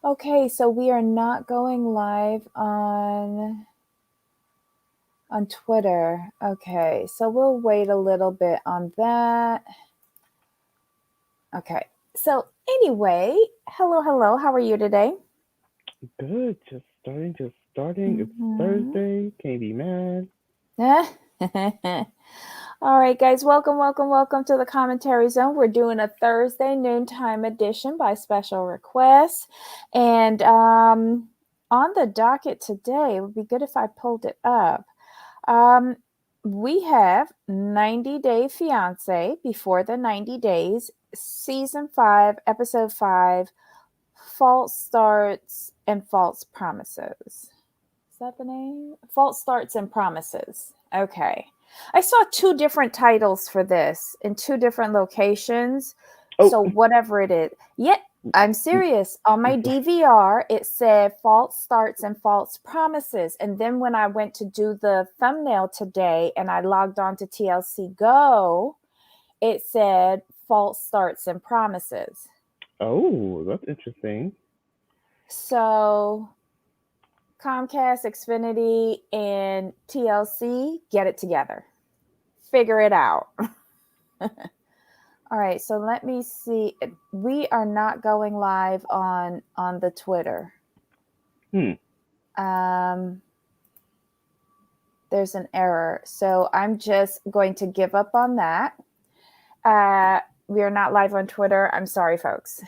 Okay, so we are not going live on Twitter. Okay, so we'll wait a little bit on that. Okay. So anyway, hello. How are you today? Good. Just starting. It's Mm-hmm. Thursday. Can't be mad. All right, guys, welcome to the commentary zone. We're doing a Thursday noontime edition by special request. And on the docket today, it would be good if I pulled it up. Um, we have 90 Day Fiancé, Before the 90 Days, Season 5, Episode 5, False Starts and False Promises. Is that the name? False Starts and Promises. Okay. I saw two different titles for this in two different locations. Oh, So whatever it is. Yet I'm serious. On my DVR, it said false starts and false promises. And then when I went to do the thumbnail today and I logged on to TLC Go, it said false starts and promises. oh, that's interesting. So Comcast, Xfinity, and TLC, get it together. Figure it out. All right, so let me see. We are not going live on the Twitter. Hmm. Um, there's an error, so I'm just going to give up on that. We are not live on Twitter. I'm sorry, folks.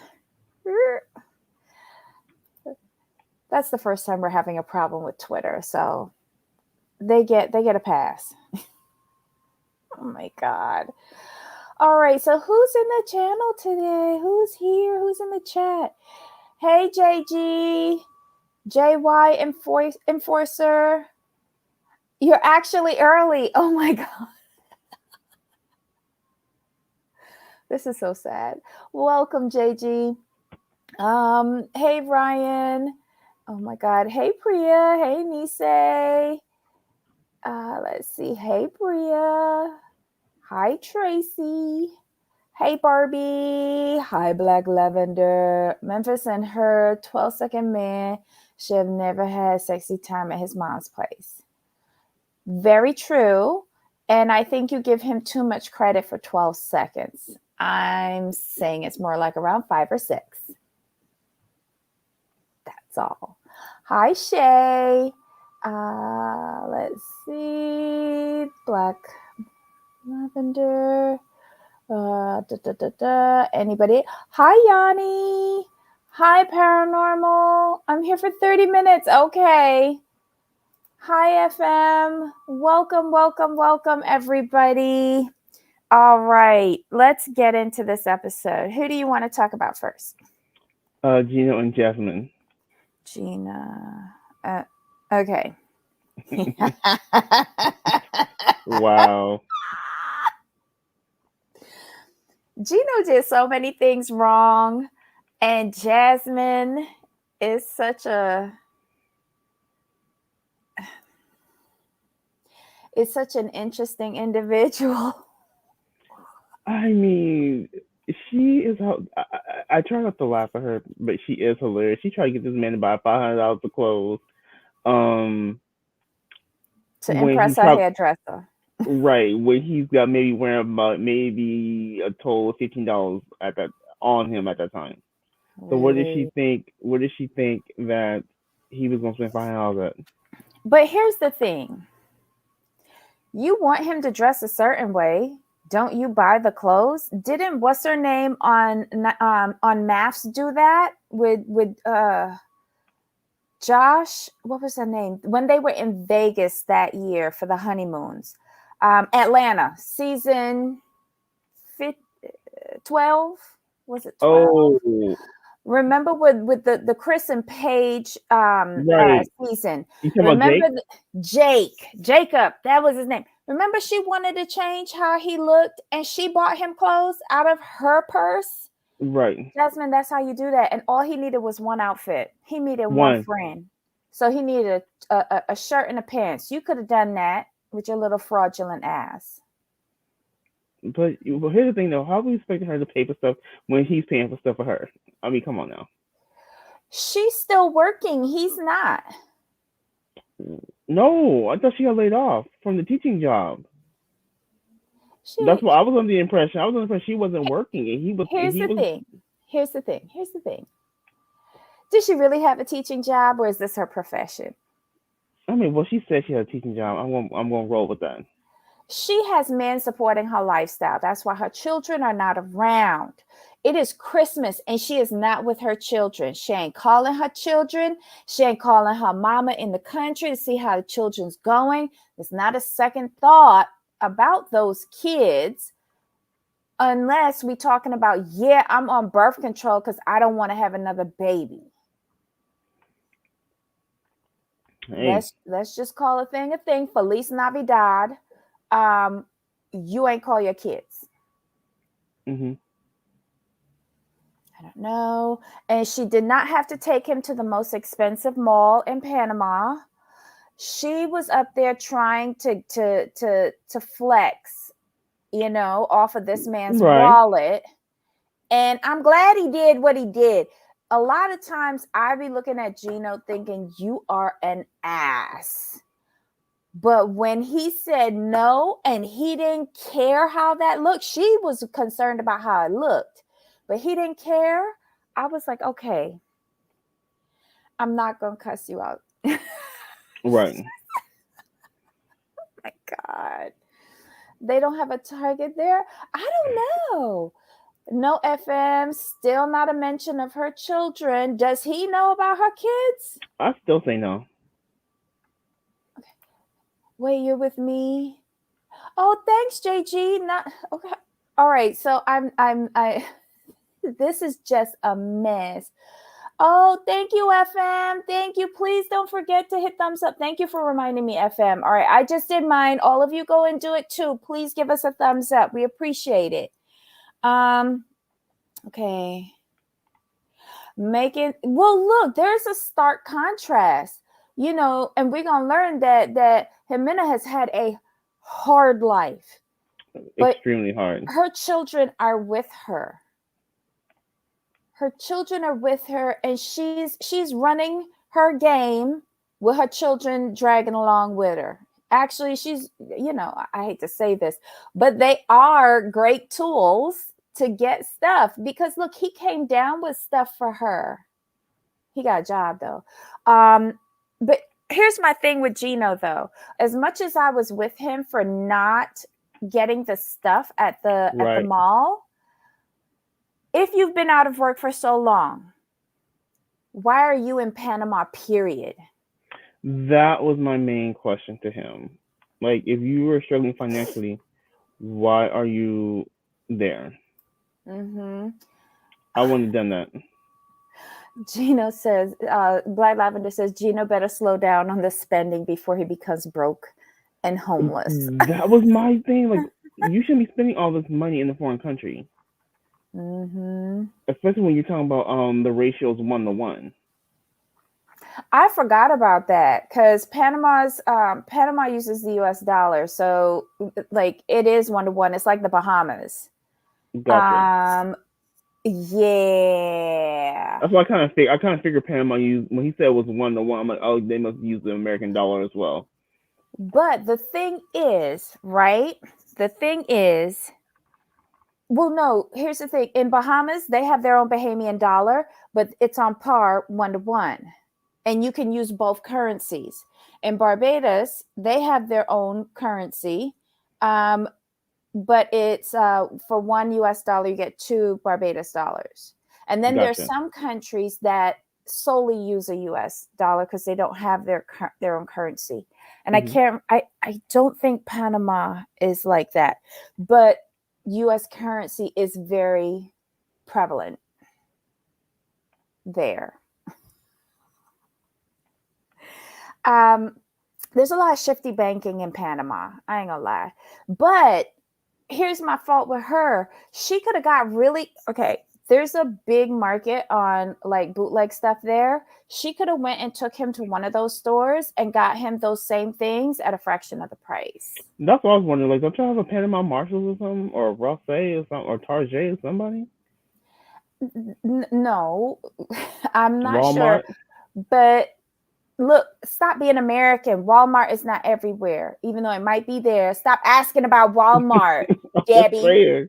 That's the first time we're having a problem with Twitter, so they get a pass. Oh my god. All right, so who's in the channel today? Who's here? Who's in the chat? Hey, JG, JY Enforcer. You're actually early. Oh my God. This is so sad. Welcome, JG. Hey, Ryan. Oh my God. Hey, Priya. Hey, Nisei. Let's see. Hey, Priya. Hi, Tracy. Hey, Barbie. Hi, Black Lavender. Memphis and her 12-second man should have never had sexy time at his mom's place. Very true. And I think you give him too much credit for 12 seconds. I'm saying it's more like around 5 or 6. That's all. Hi, Shay. Let's see. Black Lavender. Anybody? Hi, Yanni. Hi, Paranormal. I'm here for 30 minutes. Okay. Hi, FM. Welcome, everybody. All right. Let's get into this episode. Who do you want to talk about first? Gino and Jasmine. Gina. Okay. Wow. Gino did so many things wrong, and Jasmine is such an interesting individual. I mean, she is how I try not to laugh at her, but she is hilarious. She tried to get this man to buy $500 of clothes. Um, To when impress he's a probably hairdresser. right when he's got maybe wearing about maybe a total of $15 at that on him at that time. So what did she Really? think? What did she think that he was gonna spend $500 at? But here's the thing. You want him to dress a certain way. Don't you buy the clothes? Didn't what's her name on Maths do that with Josh? What was her name? When they were in Vegas that year for the honeymoons. Atlanta, season 12, was it 12? Oh, Remember with the Chris and Paige right. season. You talking about Remember Jake? Jacob, that was his name. Remember she wanted to change how he looked and she bought him clothes out of her purse. Right. Jasmine, that's how you do that. And all he needed was one outfit. He needed one One. friend. So he needed a shirt and a pants. You could have done that with your little fraudulent ass. But here's the thing, though. How are we expecting her to pay for stuff when he's paying for stuff for her? I mean, come on now. She's still working. He's not. No, I thought she got laid off from the teaching job. That's She. what I was under the impression. I was under the impression she wasn't working, and he was. And Here's he the was. thing. Here's the thing. Here's the thing. Does she really have a teaching job, or is this her profession? I mean, well, she said she had a teaching job. I'm gonna roll with that. She has men supporting her lifestyle. That's why her children are not around. It is Christmas and she is not with her children. She ain't calling her children. She ain't calling her mama in the country to see how the children's going. There's not a second thought about those kids unless we talking about, yeah, I'm on birth control because I don't want to have another baby. Hey. Let's just call a thing. Feliz Navidad. You ain't call your kids. Mm-hmm. I don't know. And she did not have to take him to the most expensive mall in Panama. She was up there trying to flex, off of this man's wallet. And I'm glad he did what he did. A lot of times I be looking at Gino thinking, you are an ass. But when he said no and he didn't care how that looked, she was concerned about how it looked, but he didn't care. I was like, okay, I'm not going to cuss you out. Right. Oh my God. They don't have a Target there? I don't know. No FM, still not a mention of her children. Does he know about her kids? I still say no. Okay. Wait, you're with me? Oh, thanks, JG. Not okay. All right. So I this is just a mess. Oh, thank you, FM. Thank you. Please don't forget to hit thumbs up. Thank you for reminding me, FM. All right. I just did mine. All of you go and do it too. Please give us a thumbs up. We appreciate it. Okay. Well, look, there's a stark contrast, and we're gonna learn that Ximena has had a hard life. But extremely hard. Her children are with her. Her children are with her, and she's running her game with her children dragging along with her. Actually, she's, I hate to say this, but they are great tools to get stuff because look, he came down with stuff for her. He got a job though. But here's my thing with Gino though. As much as I was with him for not getting the stuff at the mall, if you've been out of work for so long, why are you in Panama, period? That was my main question to him. Like, if you were struggling financially, why are you there? Mm-hmm. I wouldn't have done that. Gino says, Black Lavender says, Gino better slow down on the spending before he becomes broke and homeless. That was my thing. Like, you shouldn't be spending all this money in a foreign country. Mm-hmm. Especially when you're talking about the ratios 1-to-1. I forgot about that because Panama uses the US dollar, so like it is 1-to-1. It's like the Bahamas. Gotcha. Yeah. That's why I kind of figured Panama used, when he said it was 1-to-1. I'm like, oh, they must use the American dollar as well. But the thing is, right? Well, no, here's the thing. In Bahamas, they have their own Bahamian dollar, but it's on par 1-to-1. And you can use both currencies. In Barbados, they have their own currency, but it's for $1 US, you get $2 Barbados dollars. And then there's some countries that solely use a US dollar because they don't have their own currency. And I don't think Panama is like that, but US currency is very prevalent there. There's a lot of shifty banking in Panama. I ain't gonna lie. But here's my fault with her. She could have got okay, there's a big market on like bootleg stuff there. She could have went and took him to one of those stores and got him those same things at a fraction of the price. That's what I was wondering. Like, don't you have a Panama Marshalls or something, or Rosse or something, or Target or somebody? No, I'm not sure. Walmart. But look, stop being American. Walmart is not everywhere, even though it might be there. Stop asking about Walmart, I'm just Debbie. saying.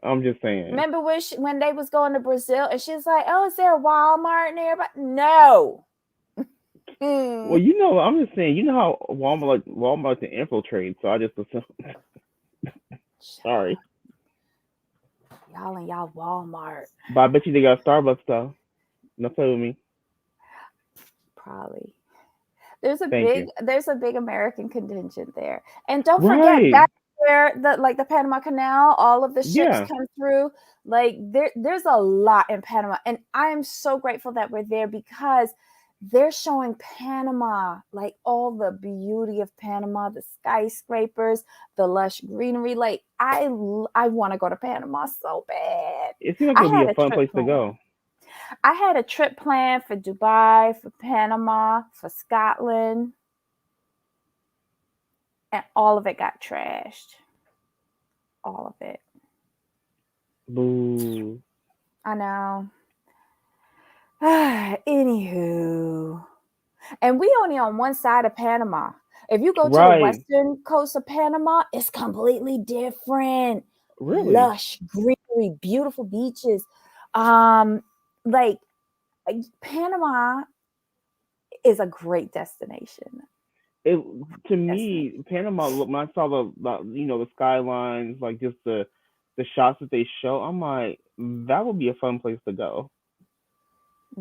I'm just saying. Remember when they was going to Brazil and she's like, "Oh, is there a Walmart nearby?" No. Well, Mm. I'm just saying. You know how Walmart's an infiltrate, so I just assume. Sorry, Y'all and y'all Walmart. but I bet you they got Starbucks though. No play with me. Probably. Thank you. There's a big American contingent there. And don't forget Right. that's where the Panama Canal, all of the ships Yeah. come through. Like there's a lot in Panama. And I am so grateful that we're there because they're showing Panama, like all the beauty of Panama, the skyscrapers, the lush greenery. Like I want to go to Panama so bad. It seems like I it'll be had a a fun trip place to planned. go. I had a trip planned for Dubai, for Panama, for Scotland, and all of it got trashed. All of it. Boo. I know. Anywho, and we only on one side of Panama. If you go to the Right. western coast of Panama, it's completely different. Really. Lush, greenery, beautiful beaches. Um, like Panama is a great destination. It to Destination. me, Panama. When I saw the skylines, like just the shots that they show, I'm like, that would be a fun place to go.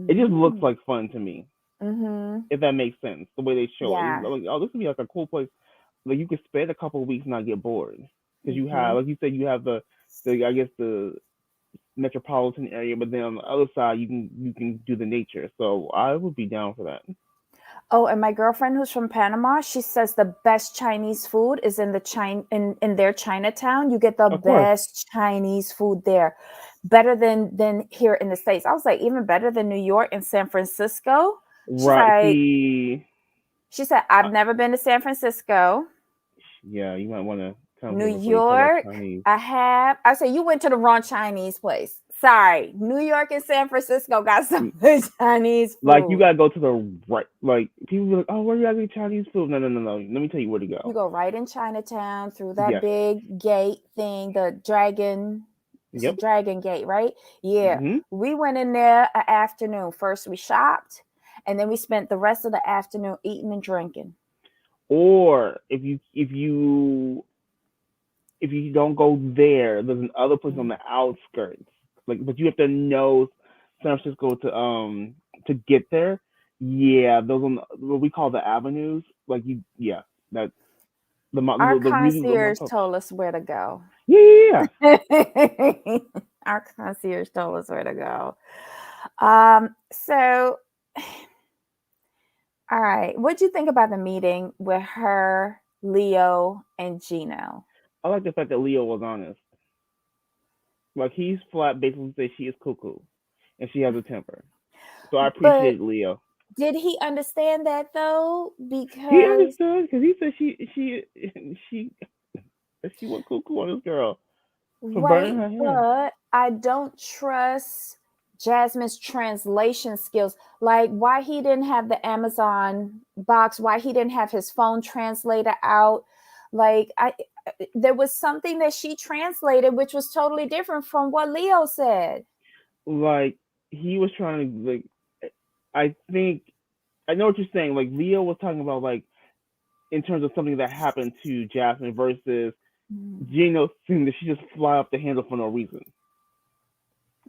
It just looks Mm-hmm. like fun to me, Mm-hmm. if that makes sense. The way they show it, Yeah. like, oh, this would be like a cool place. Like you could spend a couple of weeks and not get bored because you have, Mm-hmm. like you said, you have the I guess the metropolitan area, but then on the other side you can do the nature. So I would be down for that. Oh, and my girlfriend who's from Panama, she says the best Chinese food is in the in their Chinatown. You get the Of course. best Chinese food there. Better than here in the States. I was like, even better than New York and San Francisco. She's Right. like, See, she said, I've uh, never been to San Francisco. yeah, you might want to come New here before you talk about York, Chinese. I have. I said, you went to the wrong Chinese place. Sorry. New York and San Francisco got some good Chinese Like you food. gotta go to the right. Like people be like, oh, where you gotta get Chinese food? No, no, no, no. Let me tell you where to You go. go right in Chinatown through that Yes. big gate thing, the dragon. It's a Yep. dragon gate, right? Yeah. Hmm. We went in there an afternoon. First, we shopped, and then we spent the rest of the afternoon eating and drinking. Or if you don't go there, there's another place on Mm. the outskirts. Like, but you have to know San Francisco to get there. Yeah, those on what we call the avenues. Like yeah, that Our the reason the concierge told us where to go. yeah, yeah, yeah. Our concierge told us where to go. So, all right. What'd you think about the meeting with her, Leo, and Gino? I like the fact that Leo was honest. Like he's flat, basically said she is cuckoo and she has a temper. So I But appreciate Leo. did he understand that though? He Because understood because he said she she went cuckoo on this girl for right, burning her hair. but I don't trust Jasmine's translation skills. Like why he didn't have the Amazon box, why he didn't have his phone translator out. Like I there was something that she translated which was totally different from what Leo said. Like he was trying to like I think I know what you're saying. Like Leo was talking about like in terms of something that happened to Jasmine versus Mm, Gino saying that she just fly off the handle for no reason.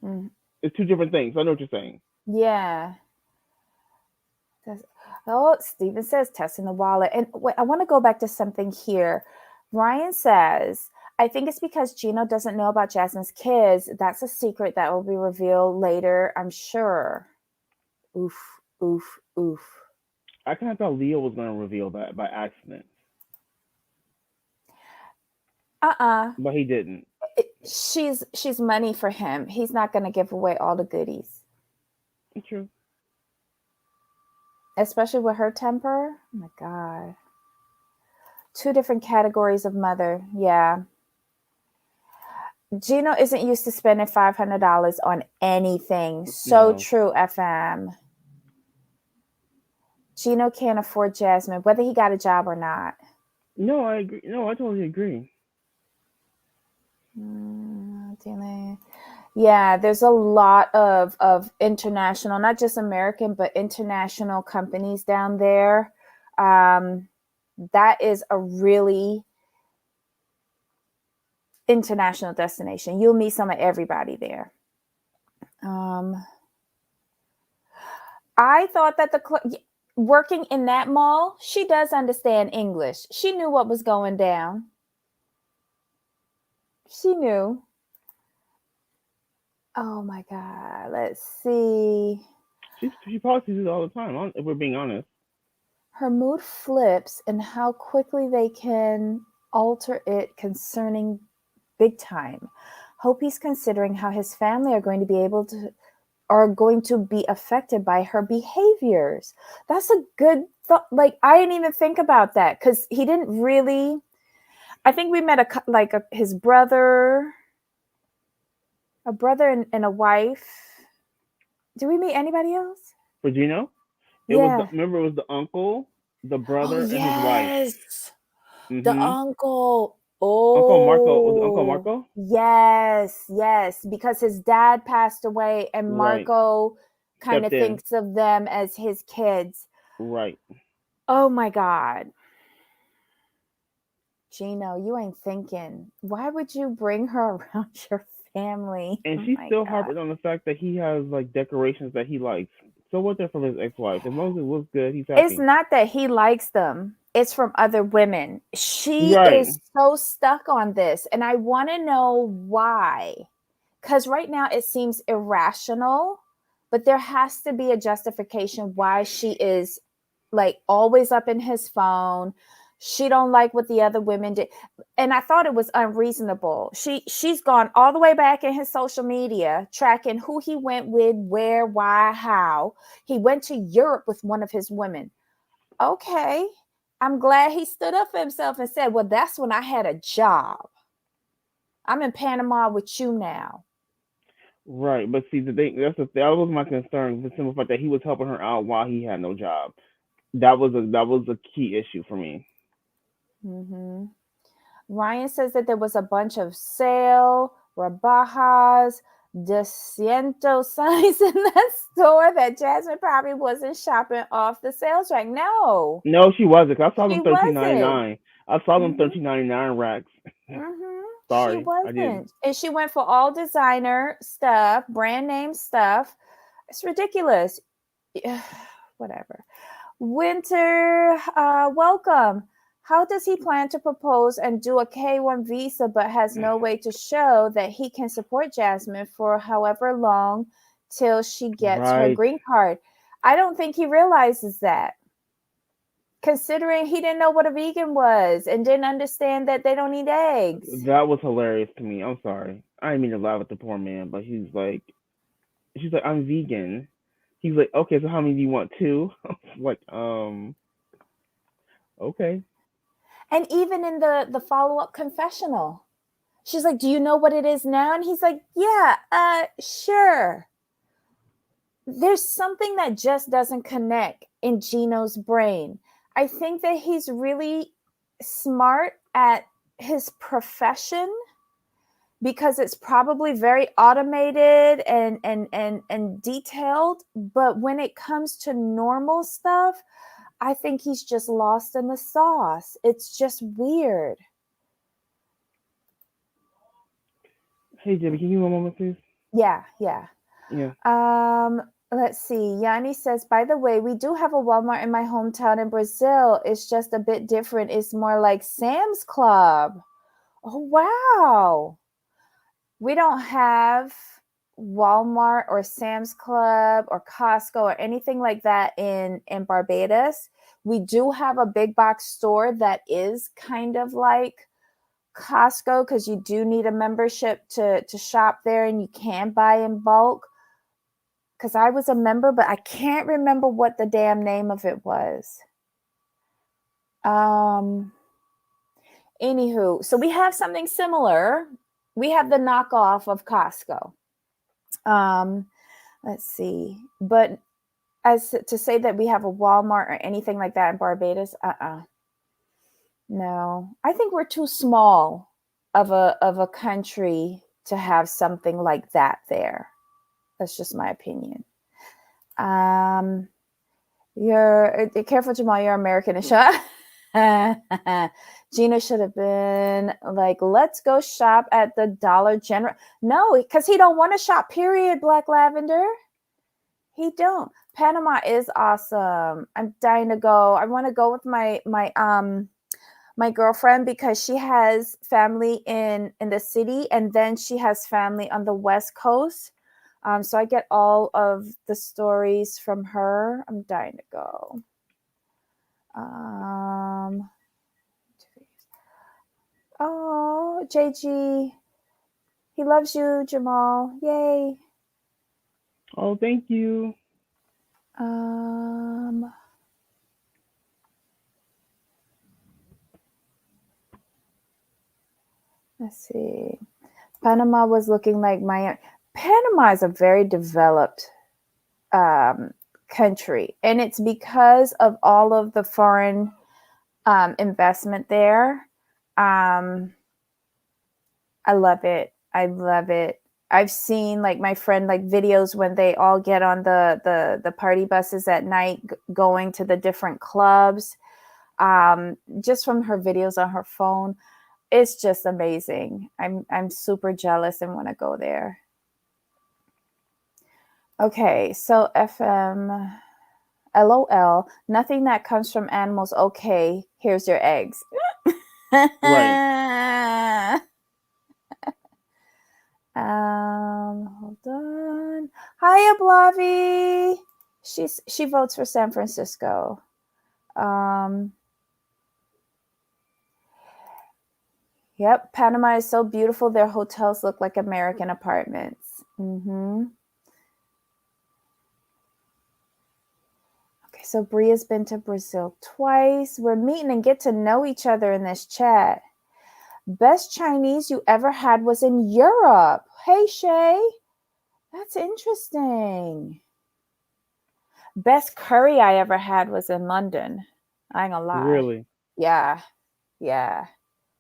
mm, It's two different things. I know what you're saying. yeah. That's, oh, Steven says testing the wallet. And wait, I want to go back to something here. Ryan says, I think it's because Gino doesn't know about Jasmine's kids. That's a secret that will be revealed later, I'm sure. Oof, oof, oof. I kind of thought Leo was going to reveal that by accident, Uh-uh. but he didn't. she's money for him. He's not going to give away all the goodies. True. Especially with her temper. Oh my God. Two different categories of mother. Yeah. Gino isn't used to spending $500 on anything. So No. true, FM. Gino can't afford Jasmine, whether he got a job or not. No, I agree. No, I totally agree. Yeah, there's a lot of international, not just American, but international companies down there. That is a really international destination. You'll meet some of everybody there. I thought that working in that mall, she does understand English. She knew what was going down. She knew. Oh my God. Let's see. She probably sees it all the time, if we're being honest. Her mood flips and how quickly they can alter it concerning big time. Hope he's considering how his family are going to be affected by her behaviors. That's a good thought. Like, I didn't even think about that because he didn't really. I think we met his brother, a brother and a wife. Did we meet anybody else? For Gino, Yeah. remember it was the uncle, the brother, Oh and his wife. yes, the Mm-hmm. uncle. Uncle Marco, was it Uncle Oh Marco? yes, because his dad passed away, and Right. Marco kind Stepped of in. thinks of them as his kids. Right. Oh my God. Gino, you ain't thinking. Why would you bring her around your family? And Oh she's my still God. harping on the fact that he has like decorations that he likes. So what's that from his ex-wife? As long as it looks good, he's It's happy. not that he likes them, it's from other women. She Right. is so stuck on this, and I want to know why. Because right now it seems irrational, but there has to be a justification why she is like always up in his phone. She don't like what the other women did, and I thought it was unreasonable. She's gone all the way back in his social media tracking who he went with, where, why, how. He went to Europe with one of his women. Okay, I'm glad he stood up for himself and said, well, that's when I had a job. I'm in Panama with you now. Right. But see, that was my concern. The simple fact that he was helping her out while he had no job. That was a key issue for me. Mm-hmm. Ryan says that there was a bunch of sale, rebajas, desciento signs in that store that Jasmine probably wasn't shopping off the sales rack. No, No, she wasn't. 'Cause I saw she them 13.99. wasn't. I saw them Mm-hmm. 13.99 racks. Mm-hmm. She Sorry, I did. wasn't. And she went for all designer stuff, brand name stuff. It's ridiculous. Whatever. Winter, welcome. How does he plan to propose and do a K1 visa but has no way to show that he can support Jasmine for however long till she gets her Right. green card? I don't think he realizes that, considering he didn't know what a vegan was and didn't understand that they don't eat eggs. That was hilarious to me. I'm sorry. I didn't mean to laugh at the poor man, but she's like, I'm vegan. He's like, okay, so how many do you want? Two? Like, okay. And even in the follow-up confessional, she's like, do you know what it is now? And he's like, yeah, sure. There's something that just doesn't connect in Gino's brain. I think that he's really smart at his profession because it's probably very automated and detailed, but when it comes to normal stuff, I think he's just lost in the sauce. It's just weird. Hey, Jimmy, can you give me a moment, please? Yeah. Yeah. Let's see. Yanni says, by the way, we do have a Walmart in my hometown in Brazil. It's just a bit different. It's more like Sam's Club. Oh, wow. We don't have Walmart or Sam's Club or Costco or anything like that in Barbados. We do have a big box store that is kind of like Costco, because you do need a membership to shop there, and you can buy in bulk. Because I was a member, but I can't remember what the damn name of it was. Anywho, so we have something similar. We have the knockoff of Costco. Let's see. But as to say that we have a Walmart or anything like that in Barbados, no. I think we're too small of a country to have something like that there. That's just my opinion. You're careful, Jamal. You're American and shut. Gino should have been like, let's go shop at the Dollar General. No, because he don't want to shop, period, Black Lavender. He don't. Panama is awesome. I'm dying to go. I want to go with my girlfriend because she has family in the city, and then she has family on the West Coast. So I get all of the stories from her. I'm dying to go. Oh, JG. He loves you, Jamal. Yay. Oh, thank you. Let's see. Panama was looking like Miami. Panama is a very developed country, and it's because of all of the foreign investment there. I love it. I love it. I've seen like my friend like videos when they all get on the party buses at night going to the different clubs. Just from her videos on her phone, it's just amazing. I'm super jealous and want to go there. Okay, so FM, LOL, nothing that comes from animals. Okay, here's your eggs. Right. Hold on. Hiya, Blavi. She votes for San Francisco. Yep, Panama is so beautiful. Their hotels look like American apartments. Okay, so Bria's been to Brazil twice. We're meeting and get to know each other in this chat. Best Chinese you ever had was in Europe. Hey, Shay. That's interesting. Best curry I ever had was in London. I ain't gonna lie. Really? Yeah.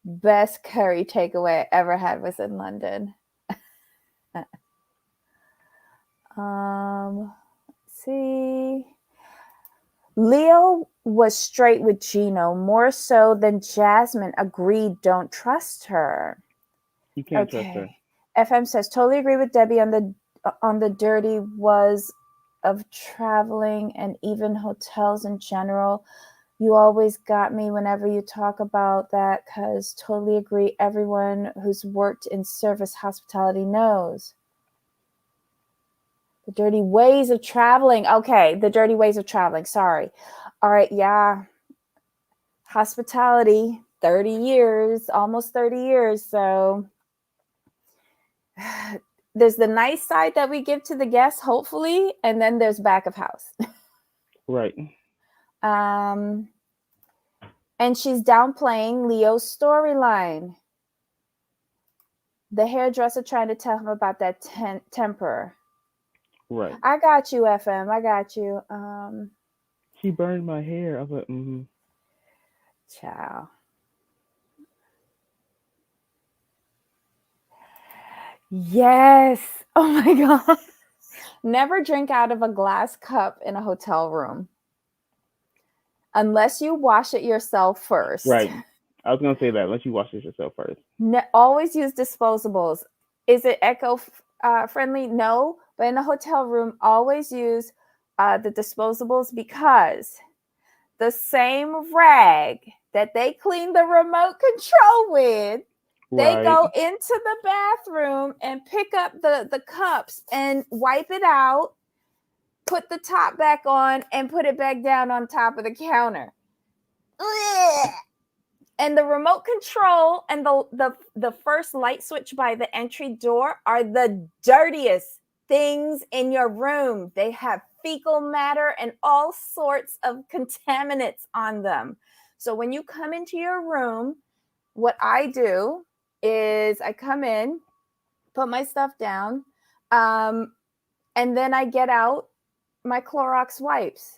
Best curry takeaway I ever had was in London. Let's see. Leo was straight with Gino, more so than Jasmine. Agreed, don't trust her. You can't trust her. FM says, totally agree with Debbie on the dirty was of traveling and even hotels in general. You always got me whenever you talk about that, because totally agree. Everyone who's worked in service hospitality knows. The dirty ways of traveling. Okay, the dirty ways of traveling. Sorry. All right, yeah. Hospitality, 30 years, almost 30 years. So there's the nice side that we give to the guests, hopefully, and then there's back of house. Right. And she's downplaying Leo's storyline. The hairdresser trying to tell him about that temper. Right. I got you, FM. I got you. She burned my hair. I was like, Ciao. Yes. Oh my God. Never drink out of a glass cup in a hotel room. Unless you wash it yourself first. Right. I was going to say that. Unless you wash it yourself first. Always use disposables. Is it eco-friendly? No. But in a hotel room, always use the disposables, because the same rag that they clean the remote control with, they go into the bathroom and pick up the cups and wipe it out, put the top back on, and put it back down on top of the counter. Ugh. And the remote control and the first light switch by the entry door are the dirtiest things in your room. They have fecal matter and all sorts of contaminants on them. So when you come into your room, what I do is I come in, put my stuff down, and then I get out my Clorox wipes.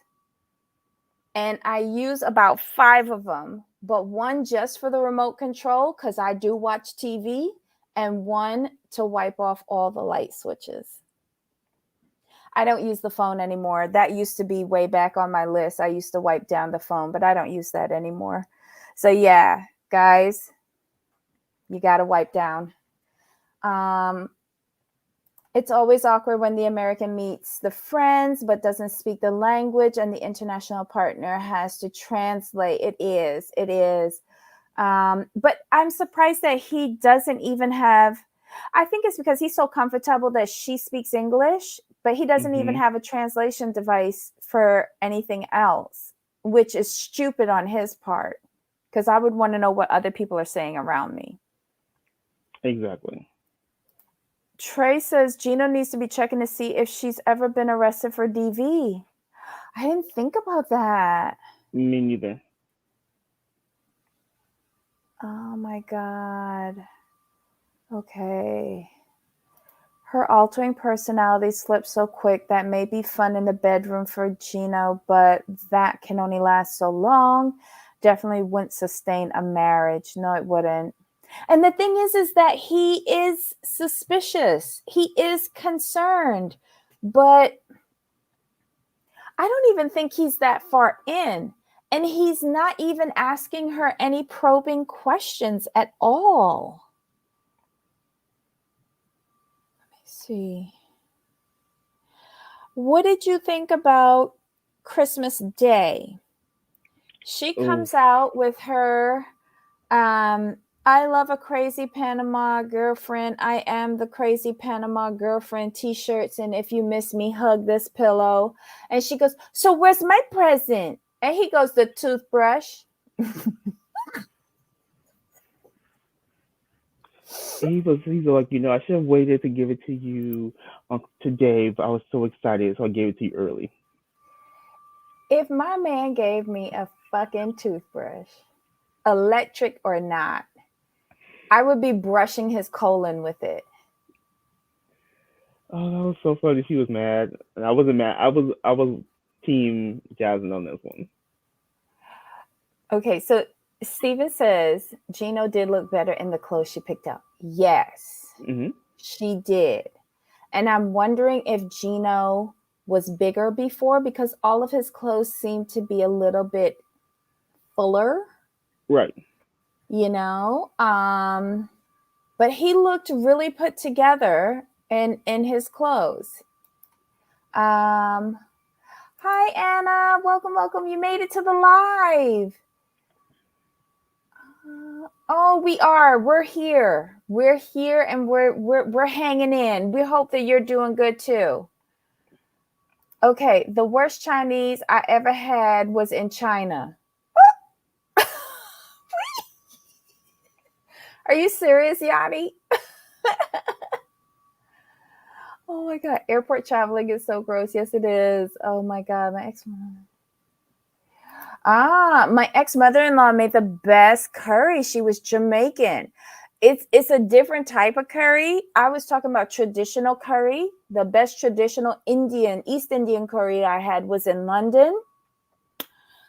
And I use about 5 of them, but one just for the remote control because I do watch TV, and one to wipe off all the light switches. I don't use the phone anymore. That used to be way back on my list. I used to wipe down the phone, but I don't use that anymore. So yeah, guys, you got to wipe down. It's always awkward when the American meets the friends but doesn't speak the language and the international partner has to translate. It is. But I'm surprised that he doesn't even have, I think it's because he's so comfortable that she speaks English, but he doesn't even have a translation device for anything else, which is stupid on his part because I would want to know what other people are saying around me. Exactly. Trey says Gino needs to be checking to see if she's ever been arrested for DV. I didn't think about that. Me neither. Oh my God. Okay. Her altering personality slipped so quick that may be fun in the bedroom for Gino, but that can only last so long. Definitely wouldn't sustain a marriage. No, it wouldn't. And the thing is that he is suspicious. He is concerned, but I don't even think he's that far in. And he's not even asking her any probing questions at all. Let me see. What did you think about Christmas Day? She comes out with her I love a crazy Panama girlfriend. I am the crazy Panama girlfriend t-shirts. And if you miss me, hug this pillow. And she goes, so where's my present? And he goes, the toothbrush. He's like, I should have waited to give it to you today, but I was so excited, so I gave it to you early. If my man gave me a fucking toothbrush, electric or not, I would be brushing his colon with it. Oh, that was so funny. She was mad, and I wasn't mad. I was team Jasmine on this one. Okay, so Steven says Gino did look better in the clothes she picked out. Yes, she did. And I'm wondering if Gino was bigger before because all of his clothes seemed to be a little bit fuller. Right. But he looked really put together in his clothes. Hi, Anna. Welcome. You made it to the live. Oh, we are. We're here. We're here, and we're hanging in. We hope that you're doing good too. Okay, the worst Chinese I ever had was in China. Are you serious, Yanni? Oh my God, airport traveling is so gross. Yes, it is. Oh my God, my ex-mother-in-law made the best curry. She was Jamaican. It's a different type of curry. I was talking about traditional curry. The best traditional East Indian curry I had was in London.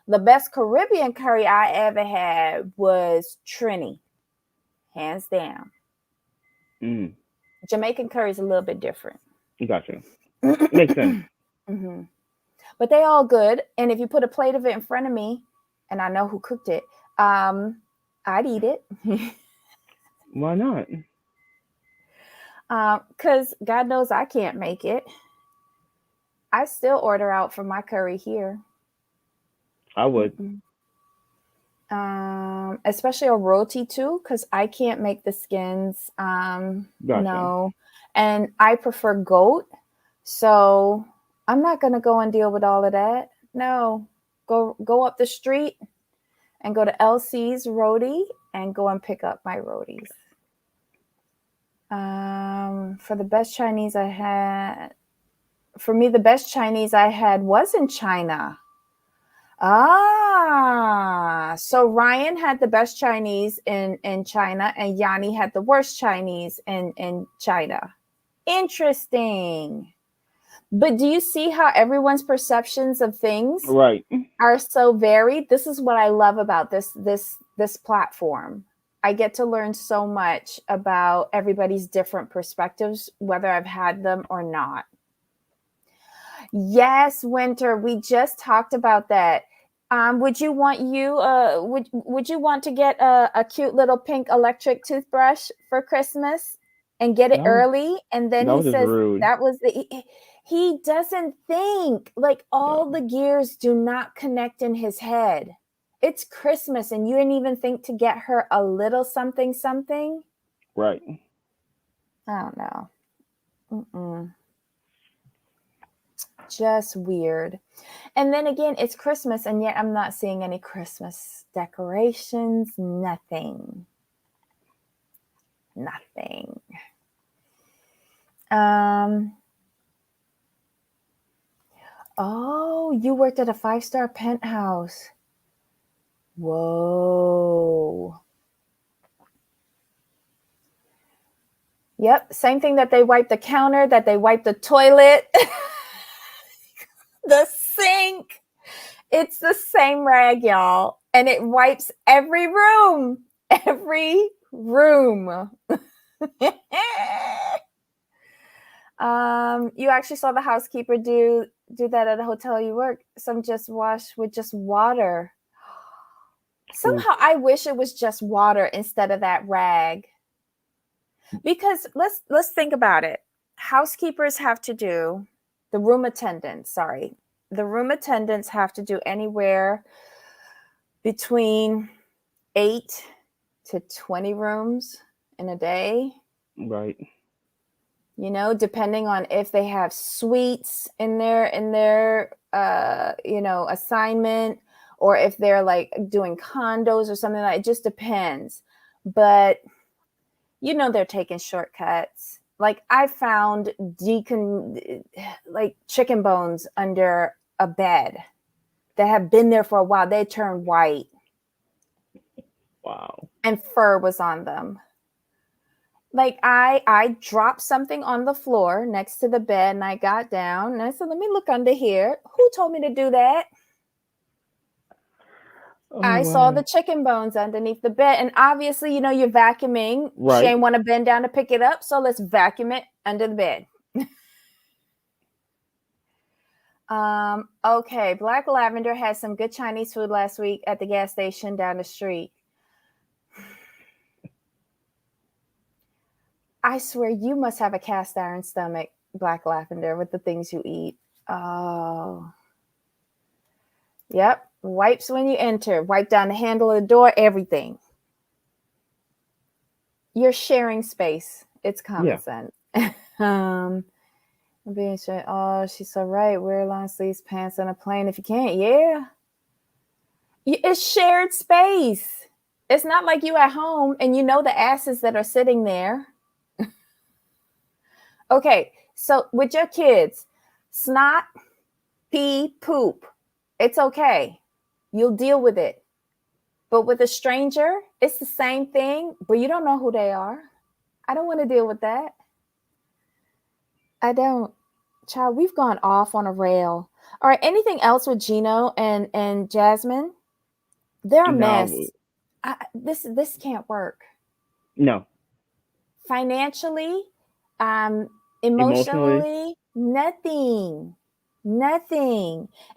The best Caribbean curry I ever had was Trini, hands down. Jamaican curry is a little bit different. Gotcha. Makes sense. But they all good. And if you put a plate of it in front of me, and I know who cooked it, I'd eat it. Why not? Because God knows I can't make it. I still order out for my curry here. I would. Especially a roti too, because I can't make the skins. Gotcha. No. And I prefer goat. So I'm not going to go and deal with all of that. No. Go up the street and go to LC's roadie and go and pick up my roadies. For the best Chinese I had, for me, the best Chinese I had was in China. So Ryan had the best Chinese in China, and Yanni had the worst Chinese in China. Interesting. But do you see how everyone's perceptions of things are so varied? This is what I love about this platform. I get to learn so much about everybody's different perspectives, whether I've had them or not. Yes, Winter, we just talked about that. Would you want would you want to get a cute little pink electric toothbrush for Christmas and get it early? And then he says that was he doesn't think, like, all the gears do not connect in his head. It's Christmas and you didn't even think to get her a little something. Right. I don't know. Just weird. And then again, it's Christmas, and yet I'm not seeing any Christmas decorations. Nothing. Oh, you worked at a 5-star penthouse. Whoa. Yep, same thing that they wipe the counter, that they wipe the toilet. The sink. It's the same rag, y'all. And it wipes every room. Every room. You actually saw the housekeeper do that at a hotel you work. Some just wash with just water. Somehow I wish it was just water instead of that rag. Because let's think about it. Housekeepers have to do, the room attendants have to do anywhere between 8 to 20 rooms in a day. Right. You know, depending on if they have suites in their assignment, or if they're like doing condos or something like that. It just depends. But you know, they're taking shortcuts. Like I found chicken bones under a bed that have been there for a while. They turned white. Wow. And fur was on them. Like I dropped something on the floor next to the bed, and I got down and I said, let me look under here. Who told me to do that? I saw the chicken bones underneath the bed. And obviously, you know, you're vacuuming. Right. She ain't want to bend down to pick it up. So let's vacuum it under the bed. Okay. Black Lavender had some good Chinese food last week at the gas station down the street. I swear you must have a cast iron stomach, Black Lavender, with the things you eat. Oh. Yep. Wipes when you enter. Wipe down the handle of the door, everything. You're sharing space. It's common sense. Being said, oh, she's so right. Wear long sleeves pants on a plane if you can't. Yeah. It's shared space. It's not like you at home and you know the asses that are sitting there. Okay, so with your kids, snot, pee, poop, it's okay. You'll deal with it. But with a stranger, it's the same thing, but you don't know who they are. I don't want to deal with that. I don't. Child, we've gone off on a rail. All right, anything else with Gino and Jasmine? They're a mess. This can't work. No. Financially, emotionally, nothing.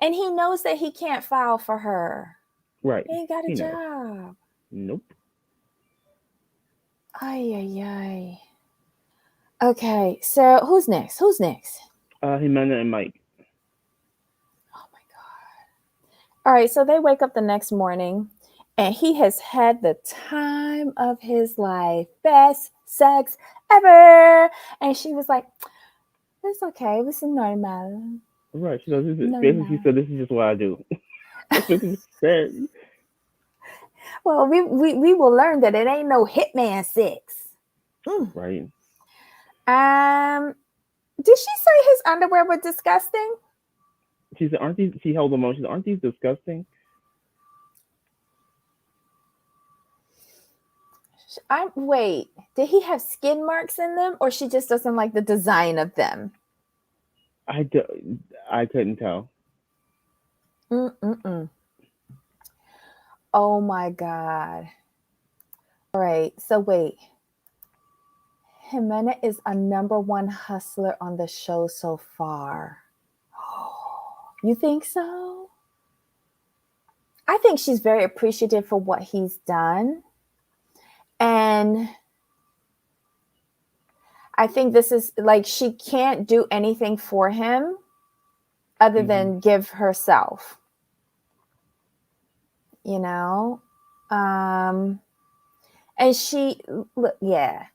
And he knows that he can't file for her. Right. He ain't got a job. Nope. Ay. Okay, so who's next? Ximena and Mike. Oh my God. All right, so they wake up the next morning and he has had the time of his life. Best sex ever. And she was like, it's okay. This is normal. Right. She said, this is just what I do. That's what she said. Well, we will learn that it ain't no Hitman 6. Right. Did she say his underwear were disgusting? She said, "Aren't these?" She held them on. She said, "Aren't these disgusting?" Wait, did he have skin marks in them, or she just doesn't like the design of them? I do, I couldn't tell. Mm-mm-mm. Oh my God. All right, so wait. Ximena is a #1 hustler on the show so far. You think so? I think she's very appreciative for what he's done. And I think this is like she can't do anything for him other Hmm. than give herself, you know? Um, and she, look, yeah.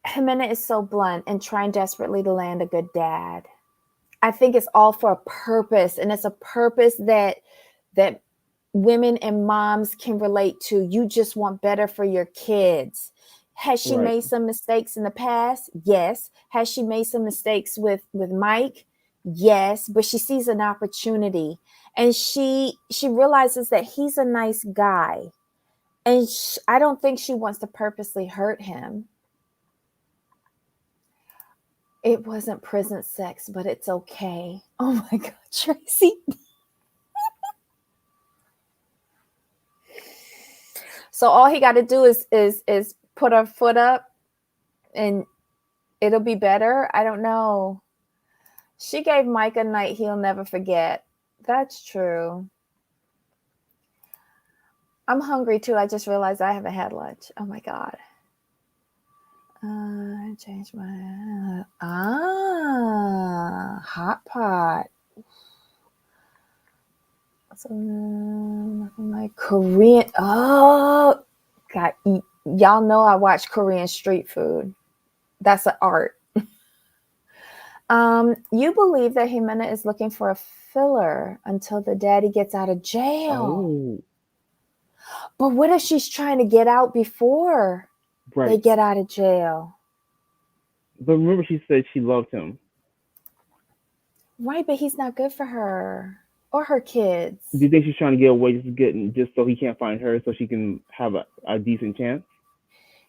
Ximena is so blunt and trying desperately to land a good dad. I think it's all for a purpose, and it's a purpose that women and moms can relate to. You just want better for your kids. Has she Right. made some mistakes in the past? Yes. Has she made some mistakes with Mike? Yes, but she sees an opportunity, and she realizes that he's a nice guy, and I don't think she wants to purposely hurt him. It wasn't prison sex, but it's okay. Oh my God, Tracy. So all he got to do is put a foot up and it'll be better. I don't know. She gave Mike a night he'll never forget. That's true. I'm hungry too. I just realized I haven't had lunch. Oh my God. I changed my hot pot. So nothing like Korean. Oh God, y'all know I watch Korean street food. That's an art. You believe that Ximena is looking for a filler until the daddy gets out of jail. Oh, But what if she's trying to get out before they right. get out of jail? But remember, she said she loved him. Right, but he's not good for her or her Do kids. you think she's trying to get away just so he can't find her, so she can have a decent chance?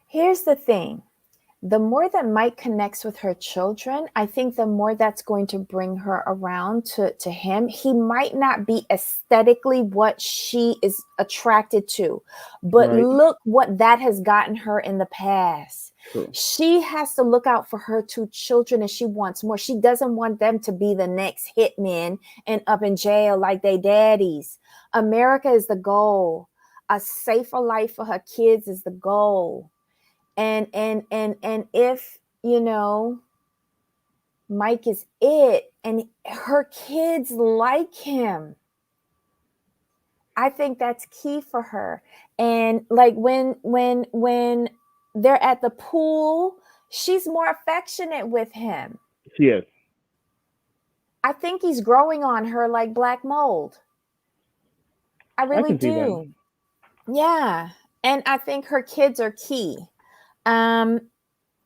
Here's the thing. The more that Mike connects with her children, I think the more that's going to bring her around to him. He might not be aesthetically what she is attracted to, but Right. look what that has gotten her in the past. True. She has to look out for her 2 children and she wants more. She doesn't want them to be the next hitmen and up in jail like they daddies. America is the goal. A safer life for her kids is the goal. And if Mike is it and her kids like him, I think that's key for her. And like when they're at the pool, she's more affectionate with him. She is. I think he's growing on her like black mold. I I really can see that. do. Yeah. And I think her kids are key. um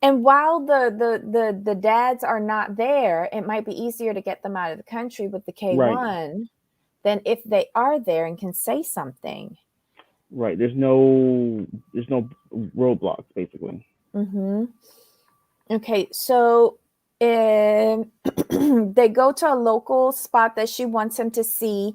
And while the dads are not there, it might be easier to get them out of the country with the Right. K1 than if they are there and can say something. Right. There's no roadblocks basically. Mm-hmm. Okay, so they go to a local spot that she wants him to see.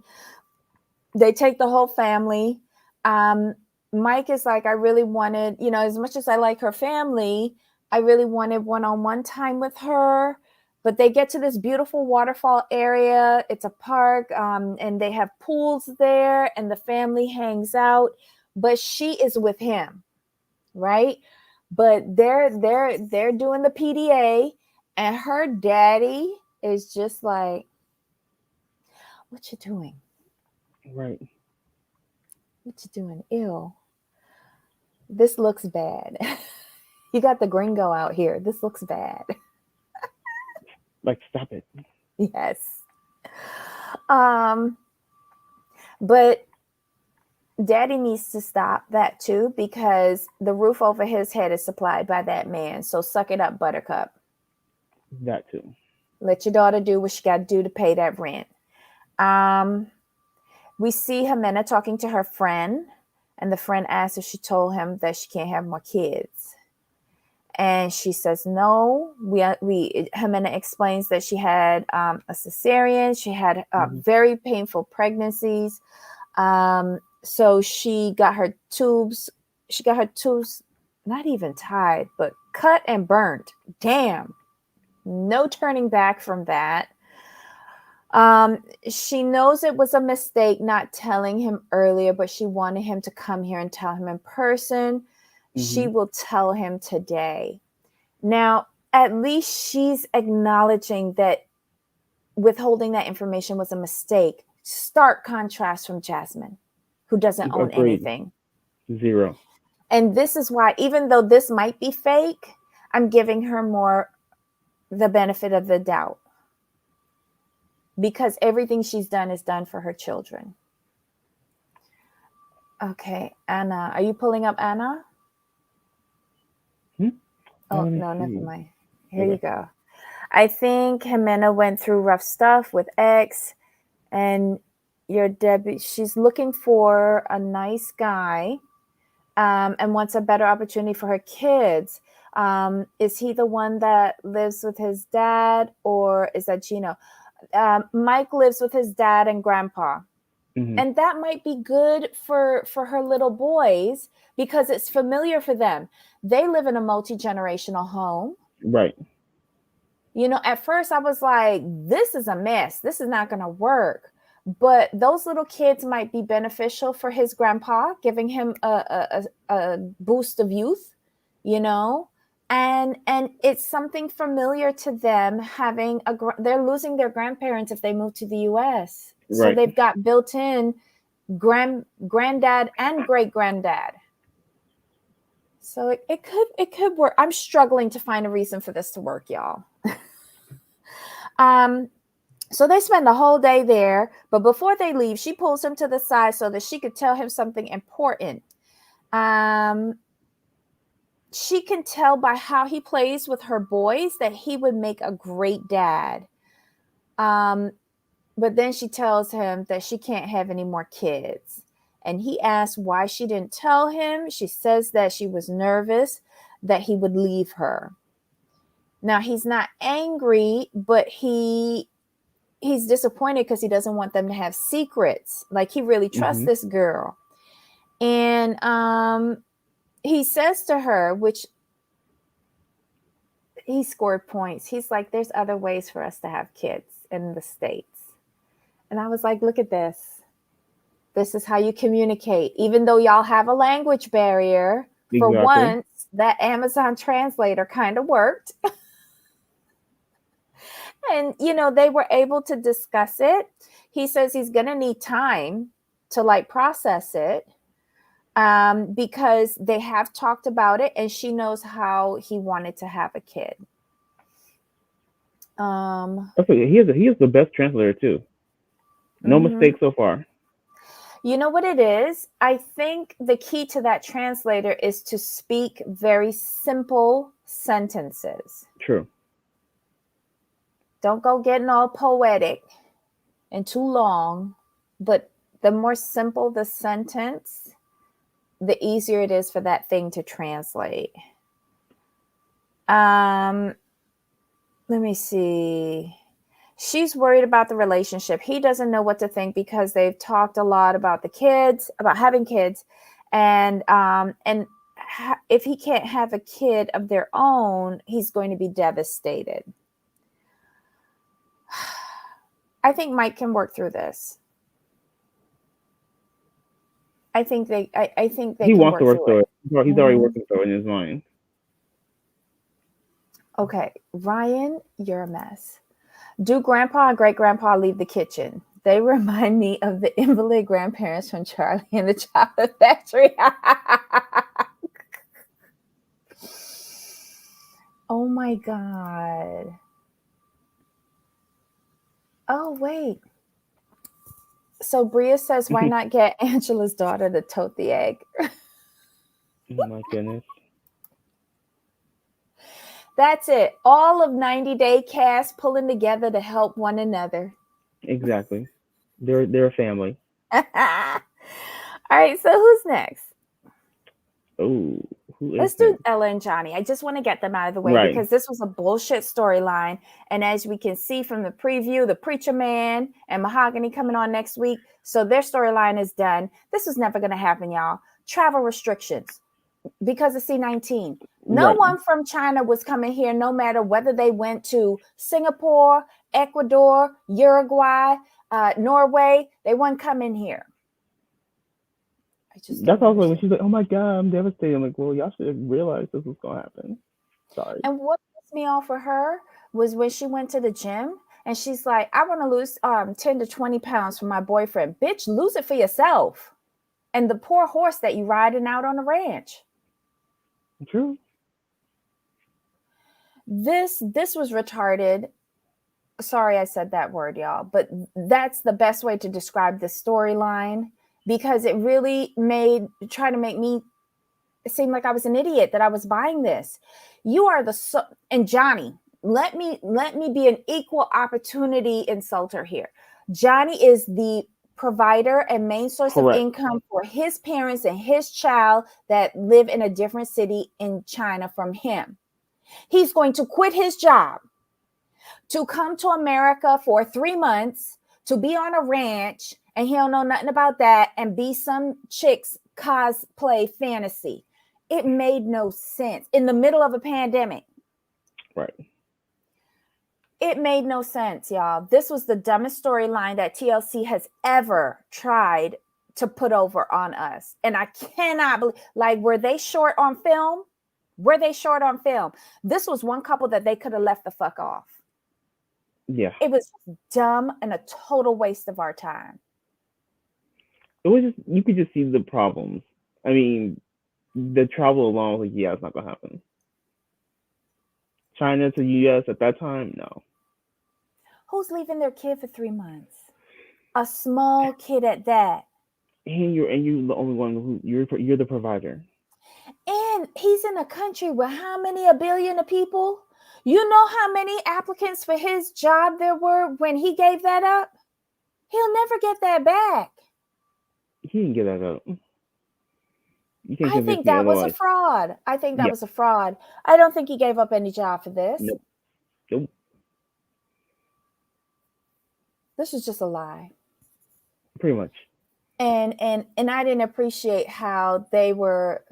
They take the whole family. Um, Mike is like, I really wanted, as much as I like her family, I really wanted one-on-one time with her. But they get to this beautiful waterfall area. It's a park, and they have pools there, and the family hangs out. But she is with him, right? But they're doing the PDA, and her daddy is just like, "What you doing? Right. What you doing? Ew. This looks bad. You got the gringo out here. This looks bad." Like, stop it. Yes. Um, but Daddy needs to stop that too, because the roof over his head is supplied by that man. So suck it up, Buttercup. That too. Let your daughter do what she got to do to pay that rent. We see Ximena talking to her friend, and the friend asks if she told him that she can't have more kids. And she says no. Ximena explains that she had a cesarean. She had very painful pregnancies. So she got her tubes. She got her tubes not even tied, but cut and burnt. Damn. No turning back from that. She knows it was a mistake not telling him earlier, but she wanted him to come here and tell him in person. She will tell him today. Now, at least she's acknowledging that withholding that information was a mistake. Stark contrast from Jasmine, who doesn't own anything. Zero. And this is why, even though this might be fake, I'm giving her more the benefit of the doubt, because everything she's done is done for her children. Okay, Anna. Are you pulling up Anna? Oh, no, never mind. Here you go. I think Ximena went through rough stuff with X, and your Debbie, she's looking for a nice guy, and wants a better opportunity for her kids. Is he the one that lives with his dad, or is that Gino? Mike lives with his dad and grandpa. And that might be good for her little boys, because it's familiar for them. They live in a multi-generational home. Right. You know, at first I was like, this is a mess. This is not going to work. But those little kids might be beneficial for his grandpa, giving him a boost of youth, you know, and it's something familiar to them. They're losing their grandparents if they move to the U.S. So they've got built-in granddad and great granddad. So it could work. I'm struggling to find a reason for this to work, y'all. So they spend the whole day there, but before they leave, she pulls him to the side so that she could tell him something important. She can tell by how he plays with her boys that he would make a great dad. But then she tells him that she can't have any more kids. And he asks why she didn't tell him. She says that she was nervous that he would leave her. Now, he's not angry, but he's disappointed because he doesn't want them to have secrets. Like, he really trusts this girl. And he says to her, which he scored points. He's like, there's other ways for us to have kids in the States. And I was like, look at this. This is how you communicate. Even though y'all have a language barrier, for once, that Amazon translator kind of worked. And, you know, they were able to discuss it. He says he's going to need time to like process it, because they have talked about it, and she knows how he wanted to have a kid. Okay, he is the best translator too. No mistakes so far. You know what it is? I think the key to that translator is to speak very simple sentences. True. Don't go getting all poetic and too long, but the more simple the sentence, the easier it is for that thing to translate. Let me see. She's worried about the relationship. He doesn't know what to think because they've talked a lot about the kids, about having kids, and if he can't have a kid of their own, he's going to be devastated. I think Mike can work through this. I think they he wants to work through it. He's already working through it in his mind. Okay, Ryan, you're a mess. Do grandpa and great grandpa leave the kitchen? They remind me of the invalid grandparents from Charlie and the Chocolate Factory. Oh my God. Oh, wait. So Bria says, why not get Angela's daughter to tote the egg? Oh my goodness. That's it. All of 90 Day cast pulling together to help one another. Exactly. They're a family. All right, so who's next? Oh, who is Let's do next? Ella and Johnny. I just want to get them out of the way Right. because this was a bullshit storyline. And as we can see from the preview, the Preacher Man and Mahogany coming on next week. So their storyline is done. This was never going to happen, y'all. Travel restrictions because of C-19. No Right. one from China was coming here, no matter whether they went to Singapore, Ecuador, Uruguay, Norway. They wouldn't come in here. That's also when she's like, "Oh my god, I'm devastated." I'm like, "Well, y'all should have realized this was gonna happen." Sorry. And what pissed me off for her was when she went to the gym and she's like, "I want to lose 10 to 20 pounds for my boyfriend." Bitch, lose it for yourself. And the poor horse that you riding out on the ranch. True. This was retarded. Sorry I said that word, y'all, but that's the best way to describe the storyline because it really try to make me seem like I was an idiot that I was buying this. You are and Johnny, let me be an equal opportunity insulter here. Johnny is the provider and main source Correct. of income for his parents and his child that live in a different city in China from him. He's going to quit his job to come to America for 3 months to be on a ranch, and he don't know nothing about that, and be some chick's cosplay fantasy. It made no sense in the middle of a pandemic. Right. It made no sense, y'all. This was the dumbest storyline that TLC has ever tried to put over on us. And I cannot believe, like, were they short on film? Were they short on film? This was one couple that they could have left the fuck off. Yeah. It was dumb and a total waste of our time. It was just, you could just see the problems. I mean, the travel alone, like, yeah, it's not gonna happen. China to US at that time, no. Who's leaving their kid for 3 months? A small kid at that. And you're the only one who you're the provider. And he's in a country with how many, a billion of people? You know how many applicants for his job there were when he gave that up? He'll never get that back. He didn't get that up. I think that was a fraud. I think that was a fraud. I don't think he gave up any job for this. Nope. This was just a lie. Pretty much. And I didn't appreciate how they were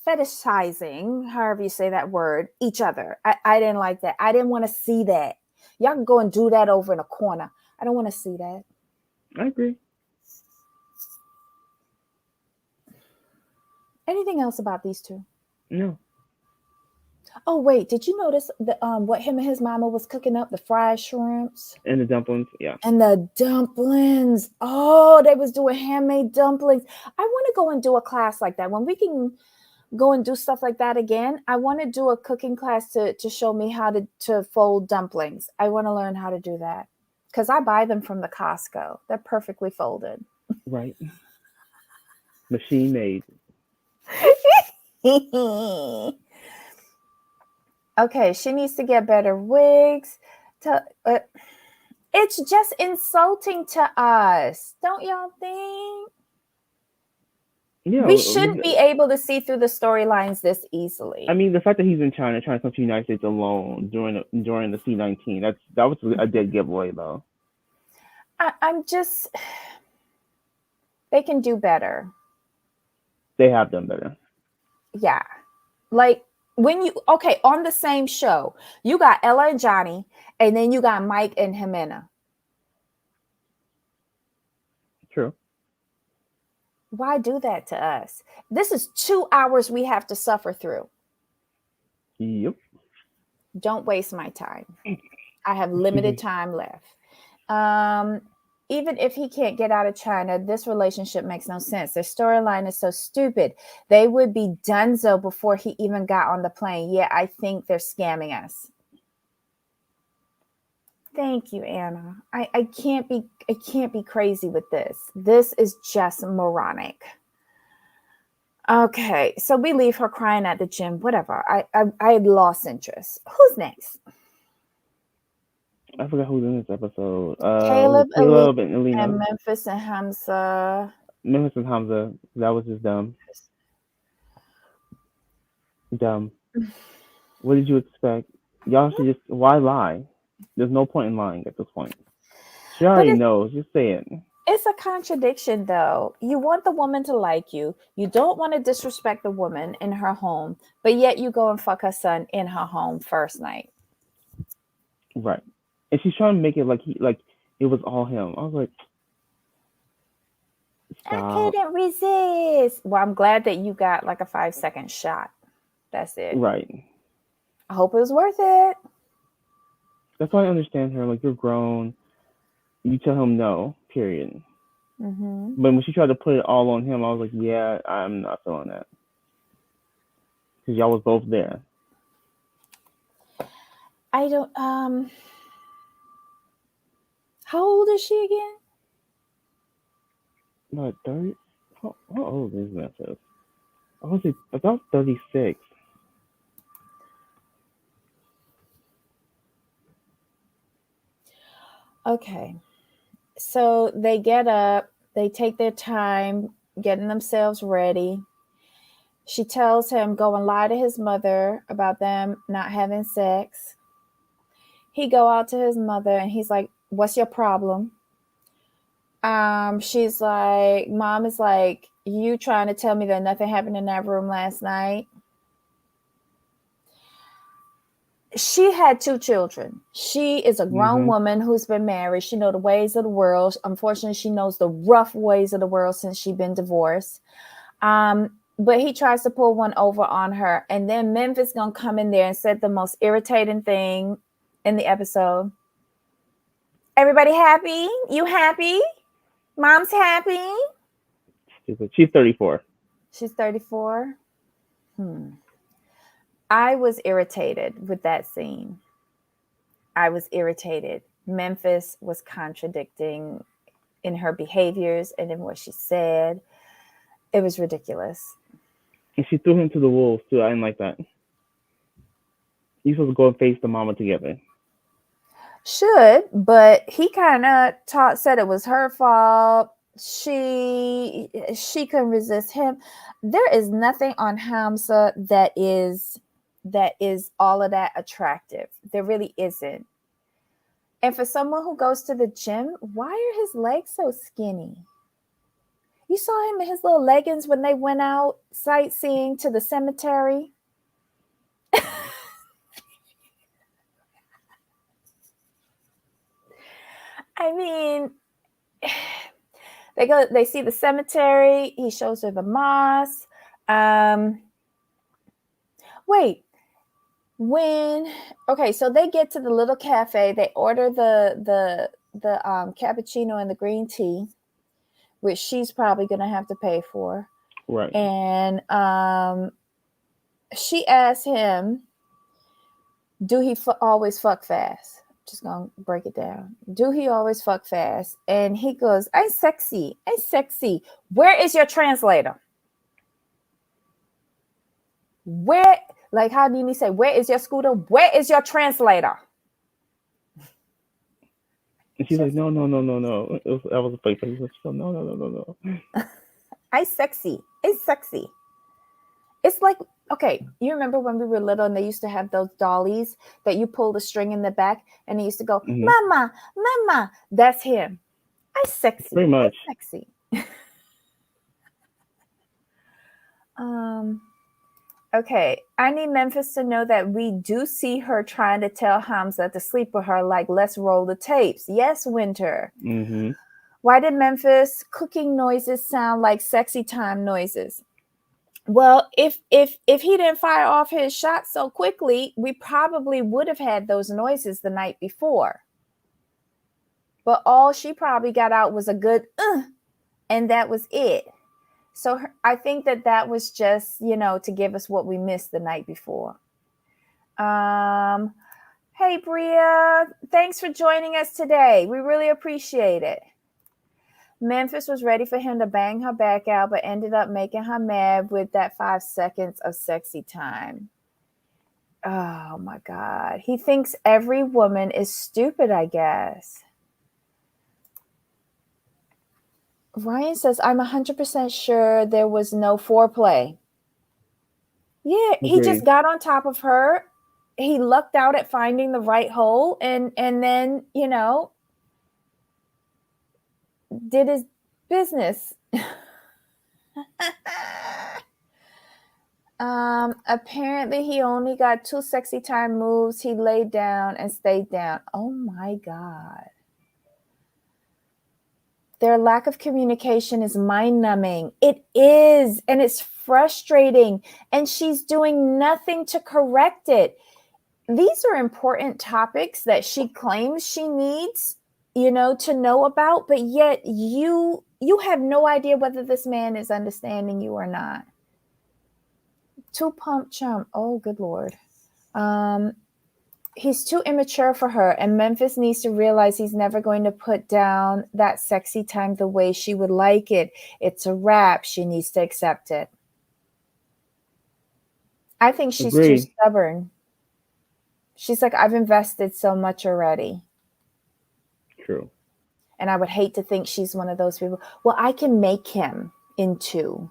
fetishizing, however you say that word, each other. I didn't like that. I didn't want to see that. Y'all can go and do that over in a corner. I don't want to see that. I agree. Anything else about these two? No. Oh, wait. Did you notice what him and his mama was cooking up? The fried shrimps? And the dumplings, yeah. And the dumplings. Oh, they was doing handmade dumplings. I want to go and do a class like that. When we can go and do stuff like that again, I want to do a cooking class to show me how to fold dumplings. I want to learn how to do that because I buy them from the Costco. They're perfectly folded. Right. Machine made. Okay, she needs to get better wigs. It's just insulting to us, don't y'all think? Yeah, we shouldn't be able to see through the storylines this easily. I mean, the fact that he's in China trying to come to the United States alone during the C-19, that was a dead giveaway, though. I'm just, they can do better. They have done better. Yeah, like on the same show, you got Ella and Johnny, and then you got Mike and Ximena. True. Why do that to us? This is 2 hours we have to suffer through. Yep. Don't waste my time. I have limited time left. Even if he can't get out of China, this relationship makes no sense. Their storyline is so stupid. They would be donezo before he even got on the plane. Yeah, I think they're scamming us. Thank you, Anna. I can't be crazy with this. This is just moronic. Okay, so we leave her crying at the gym. Whatever. I had lost interest. Who's next? I forgot who's in this episode. Caleb, Alina, Caleb and Alina. and Memphis and Hamza. Memphis and Hamza. That was just dumb. Dumb. What did you expect? Y'all should just, why lie? There's no point in lying at this point. She already knows. Just say it. It's a contradiction, though. You want the woman to like you. You don't want to disrespect the woman in her home, but yet you go and fuck her son in her home first night. Right. And she's trying to make it like it was all him. I was like, stop. I couldn't resist. Well, I'm glad that you got like a 5-second shot. That's it. Right. I hope it was worth it. That's why I understand her. Like, you're grown. You tell him no, period. Mm-hmm. But when she tried to put it all on him, I was like, yeah, I'm not feeling that. Because y'all was both there. I don't, how old is she again? What, 30? How old is Memphis? I was about 36. Okay. So they get up, they take their time getting themselves ready. She tells him, go and lie to his mother about them not having sex. He go out to his mother and he's like, what's your problem? She's like, Mom is like, you trying to tell me that nothing happened in that room last night? She had 2 children. She is a grown woman who's been married. She knows the ways of the world. Unfortunately, she knows the rough ways of the world since she's been divorced. But he tries to pull one over on her. And then Memphis going to come in there and said the most irritating thing in the episode. Everybody happy? You happy? Mom's happy? Stupid. She's 34. She's 34? I was irritated with that scene. I was irritated. Memphis was contradicting in her behaviors and in what she said. It was ridiculous. And she threw him to the wolves, too. I didn't like that. You're supposed to go and face the mama together. Should, but he kind of said it was her fault. She couldn't resist him. There is nothing on Hamza that is all of that attractive. There really isn't. And for someone who goes to the gym, why are his legs so skinny? You saw him in his little leggings when they went out sightseeing to the cemetery. I mean, they see the cemetery. He shows her the moss. So they get to the little cafe. They order the cappuccino and the green tea, which she's probably going to have to pay for. Right. And she asks him, do he always fuck fast? Just gonna break it down. Do he always fuck fast? And he goes, I'm sexy. Where is your translator? Where, like, how do you say, where is your scooter? Where is your translator? And she's like, no. That was a fake face. No. I'm sexy. It's like, okay, you remember when we were little and they used to have those dollies that you pull the string in the back and he used to go, Mama. That's him. I'm sexy. Pretty much. I'm sexy. Okay, I need Memphis to know that we do see her trying to tell Hamza to sleep with her, like, let's roll the tapes. Yes, Winter. Mm-hmm. Why did Memphis cooking noises sound like sexy time noises? Well, if he didn't fire off his shot so quickly, we probably would have had those noises the night before. But all she probably got out was a good, and that was it. So I think that was just, to give us what we missed the night before. Hey, Bria. Thanks for joining us today. We really appreciate it. Memphis was ready for him to bang her back out, but ended up making her mad with that 5 seconds of sexy time. Oh my God. He thinks every woman is stupid, I guess. Ryan says, I'm 100% sure there was no foreplay. Yeah, he just Agreed. got on top of her. He lucked out at finding the right hole and then, did his business. Apparently he only got 2 sexy time moves. He laid down and stayed down. Oh my God. Their lack of communication is mind-numbing. It is, and it's frustrating, and she's doing nothing to correct it. These are important topics that she claims she needs, to know about, but yet you have no idea whether this man is understanding you or not. Too pump chump. Oh, good Lord. He's too immature for her, and Memphis needs to realize he's never going to put down that sexy time the way she would like it. It's a wrap. She needs to accept it. I think she's too Agreed. stubborn. She's like, I've invested so much already. True. And I would hate to think she's one of those people. Well, I can make him into,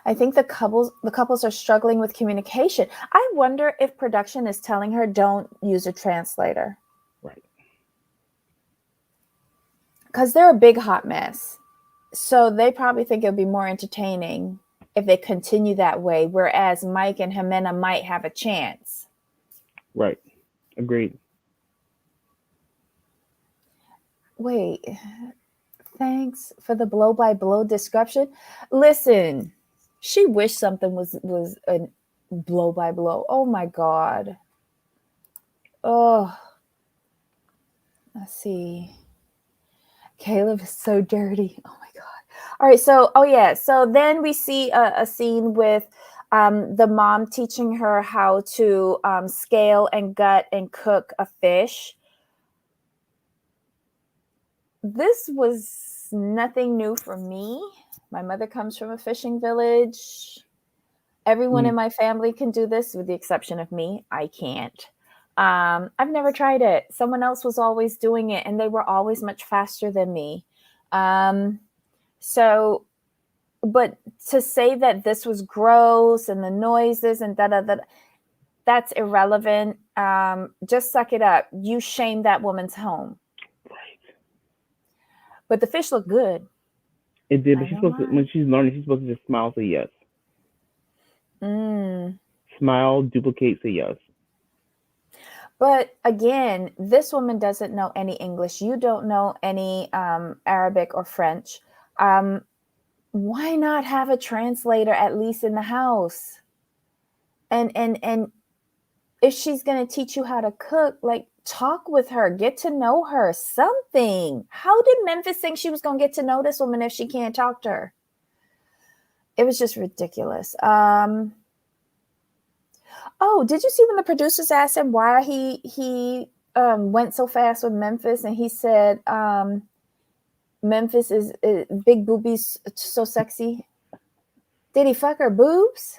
I think the couples are struggling with communication. I wonder if production is telling her don't use a translator. Right. Because they're a big hot mess. So they probably think it'll be more entertaining if they continue that way, whereas Mike and Ximena might have a chance. Right. Agreed. Wait, thanks for the blow-by-blow description. Listen, she wished something was a blow-by-blow. Oh my God. Oh, let's see. Caleb is so dirty. Oh my God. All right. So then we see a scene with the mom teaching her how to scale and gut and cook a fish. This was nothing new for me. My mother comes from a fishing village. Everyone in my family can do this with the exception of me. I can't. I've never tried it. Someone else was always doing it and they were always much faster than me. But to say that this was gross and the noises and that's irrelevant. Just suck it up. You shamed that woman's home. Right. But the fish looked good. It did, but when she's learning, she's supposed to just smile, say yes. Smile, duplicate, say yes. But again, this woman doesn't know any English. You don't know any Arabic or French. Why not have a translator at least in the house? And if she's going to teach you how to cook, like talk with her, get to know her, something. How did Memphis think she was going to get to know this woman if she can't talk to her? It was just ridiculous. Oh, did you see when the producers asked him why he went so fast with Memphis, and he said Memphis is big boobies, so sexy. Did he fuck her boobs?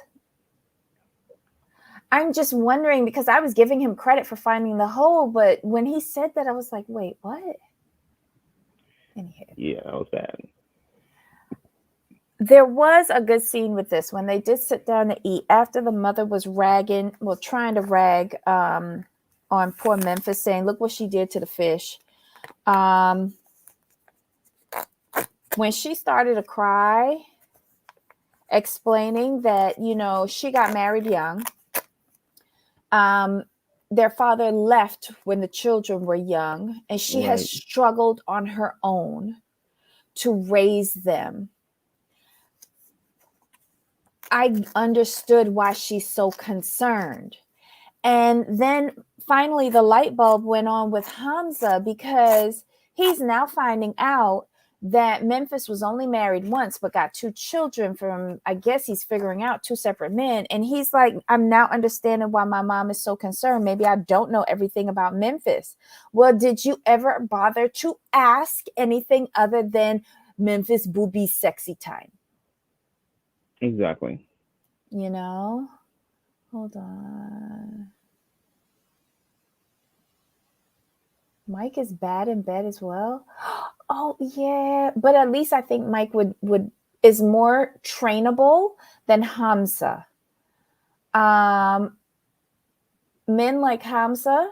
I'm just wondering because I was giving him credit for finding the hole, but when he said that, I was like, wait, what? Anywho. Yeah, that was bad. There was a good scene with this when they did sit down to eat after the mother was trying to rag on poor Memphis, saying, look what she did to the fish. When she started to cry, explaining that, she got married young. Their father left when the children were young, and she has struggled on her own to raise them. I understood why she's so concerned. And then finally the light bulb went on with Hamza because he's now finding out that Memphis was only married once, but got 2 children from, I guess he's figuring out, 2 separate men. And he's like, I'm now understanding why my mom is so concerned. Maybe I don't know everything about Memphis. Well, did you ever bother to ask anything other than Memphis booby sexy time? Exactly. You know? Hold on. Mike is bad in bed as well. Oh yeah, but at least I think Mike would is more trainable than Hamza. Men like Hamza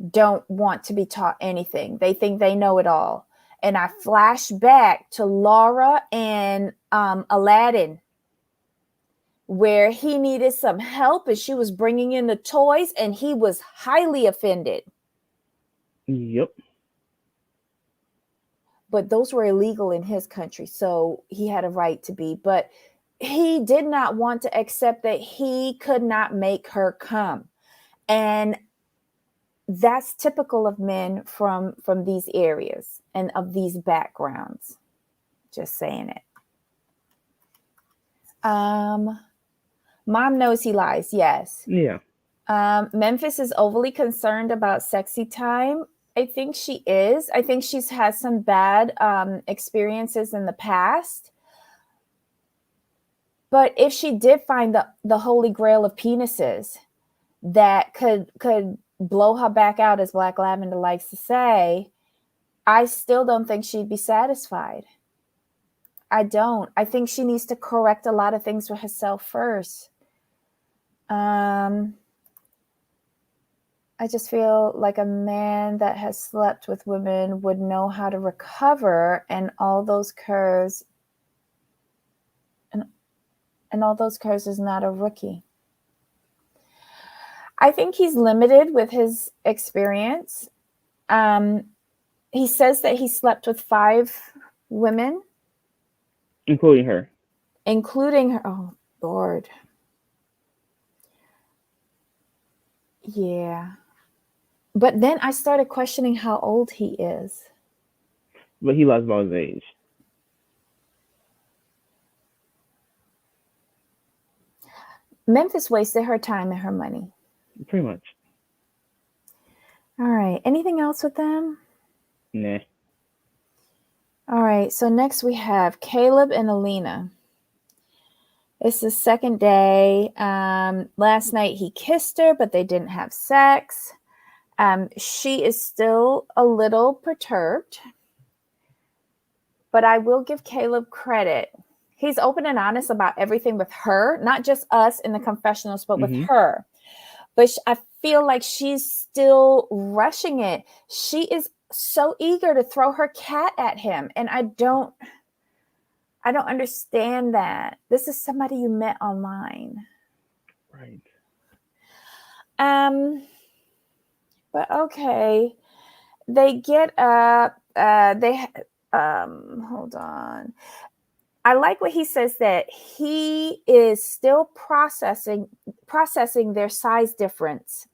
don't want to be taught anything. They think they know it all. And I flash back to Laura and Aladdin, where he needed some help and she was bringing in the toys and he was highly offended. Yep. But those were illegal in his country, so he had a right to be. But he did not want to accept that he could not make her come. And that's typical of men from these areas and of these backgrounds. Just saying it. Mom knows he lies. Yes. Yeah. Memphis is overly concerned about sexy time. I think she is. I think she's had some bad experiences in the past. But if she did find the holy grail of penises that could blow her back out, as Black Lavender likes to say, I still don't think she'd be satisfied. I don't. I think she needs to correct a lot of things for herself first. I just feel like a man that has slept with women would know how to recover, and all those curves, and all those curves is not a rookie. I think he's limited with his experience. He says that he slept with 5 women. Including her. Including her. Oh, Lord. Yeah. But then I started questioning how old he is. But he lies about his age. Memphis wasted her time and her money. Pretty much. All right. Anything else with them? Nah. All right. So next we have Caleb and Alina. It's the second day. Last night he kissed her, but they didn't have sex. She is still a little perturbed, but I will give Caleb credit. He's open and honest about everything with her, not just us in the confessionals, but with her. But I feel like she's still rushing it. She is so eager to throw her cat at him, and I don't understand that. This is somebody you met online. Right. But okay. They get up, hold on. I like what he says, that he is still processing their size difference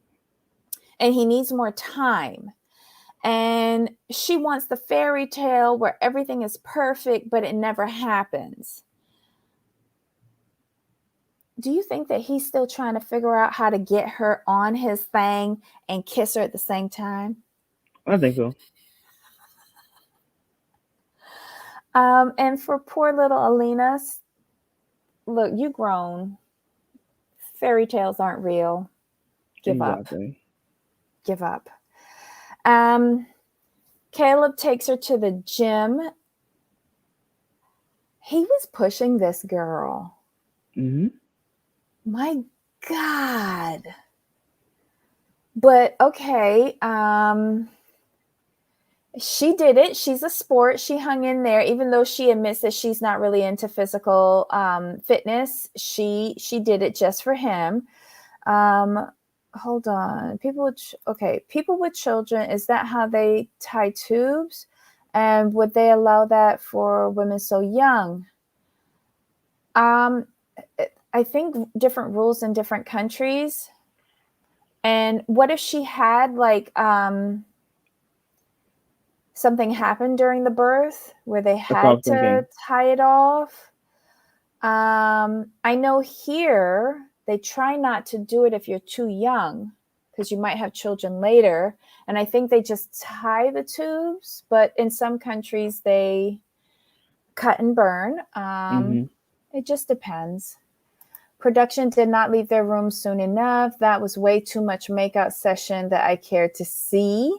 and he needs more time. And she wants the fairy tale where everything is perfect, but it never happens. Do you think that he's still trying to figure out how to get her on his thing and kiss her at the same time? I think so. And for poor little Alina, look, you grown. Fairy tales aren't real. Give exactly. up. Give up. Caleb takes her to the gym. He was pushing this girl. My God. But okay. She did it. She's a sport. She hung in there, even though she admits that she's not really into physical fitness. She did it just for him. Hold on. People with children, is that how they tie tubes? And would they allow that for women so young? I think different rules in different countries. And what if she had like something happened during the birth where they That's what I was had to thinking. tie it off. I know here they try not to do it if you're too young because you might have children later. And I think they just tie the tubes, but in some countries they cut and burn. It just depends. Production did not leave their room soon enough. That was way too much makeout session that I cared to see.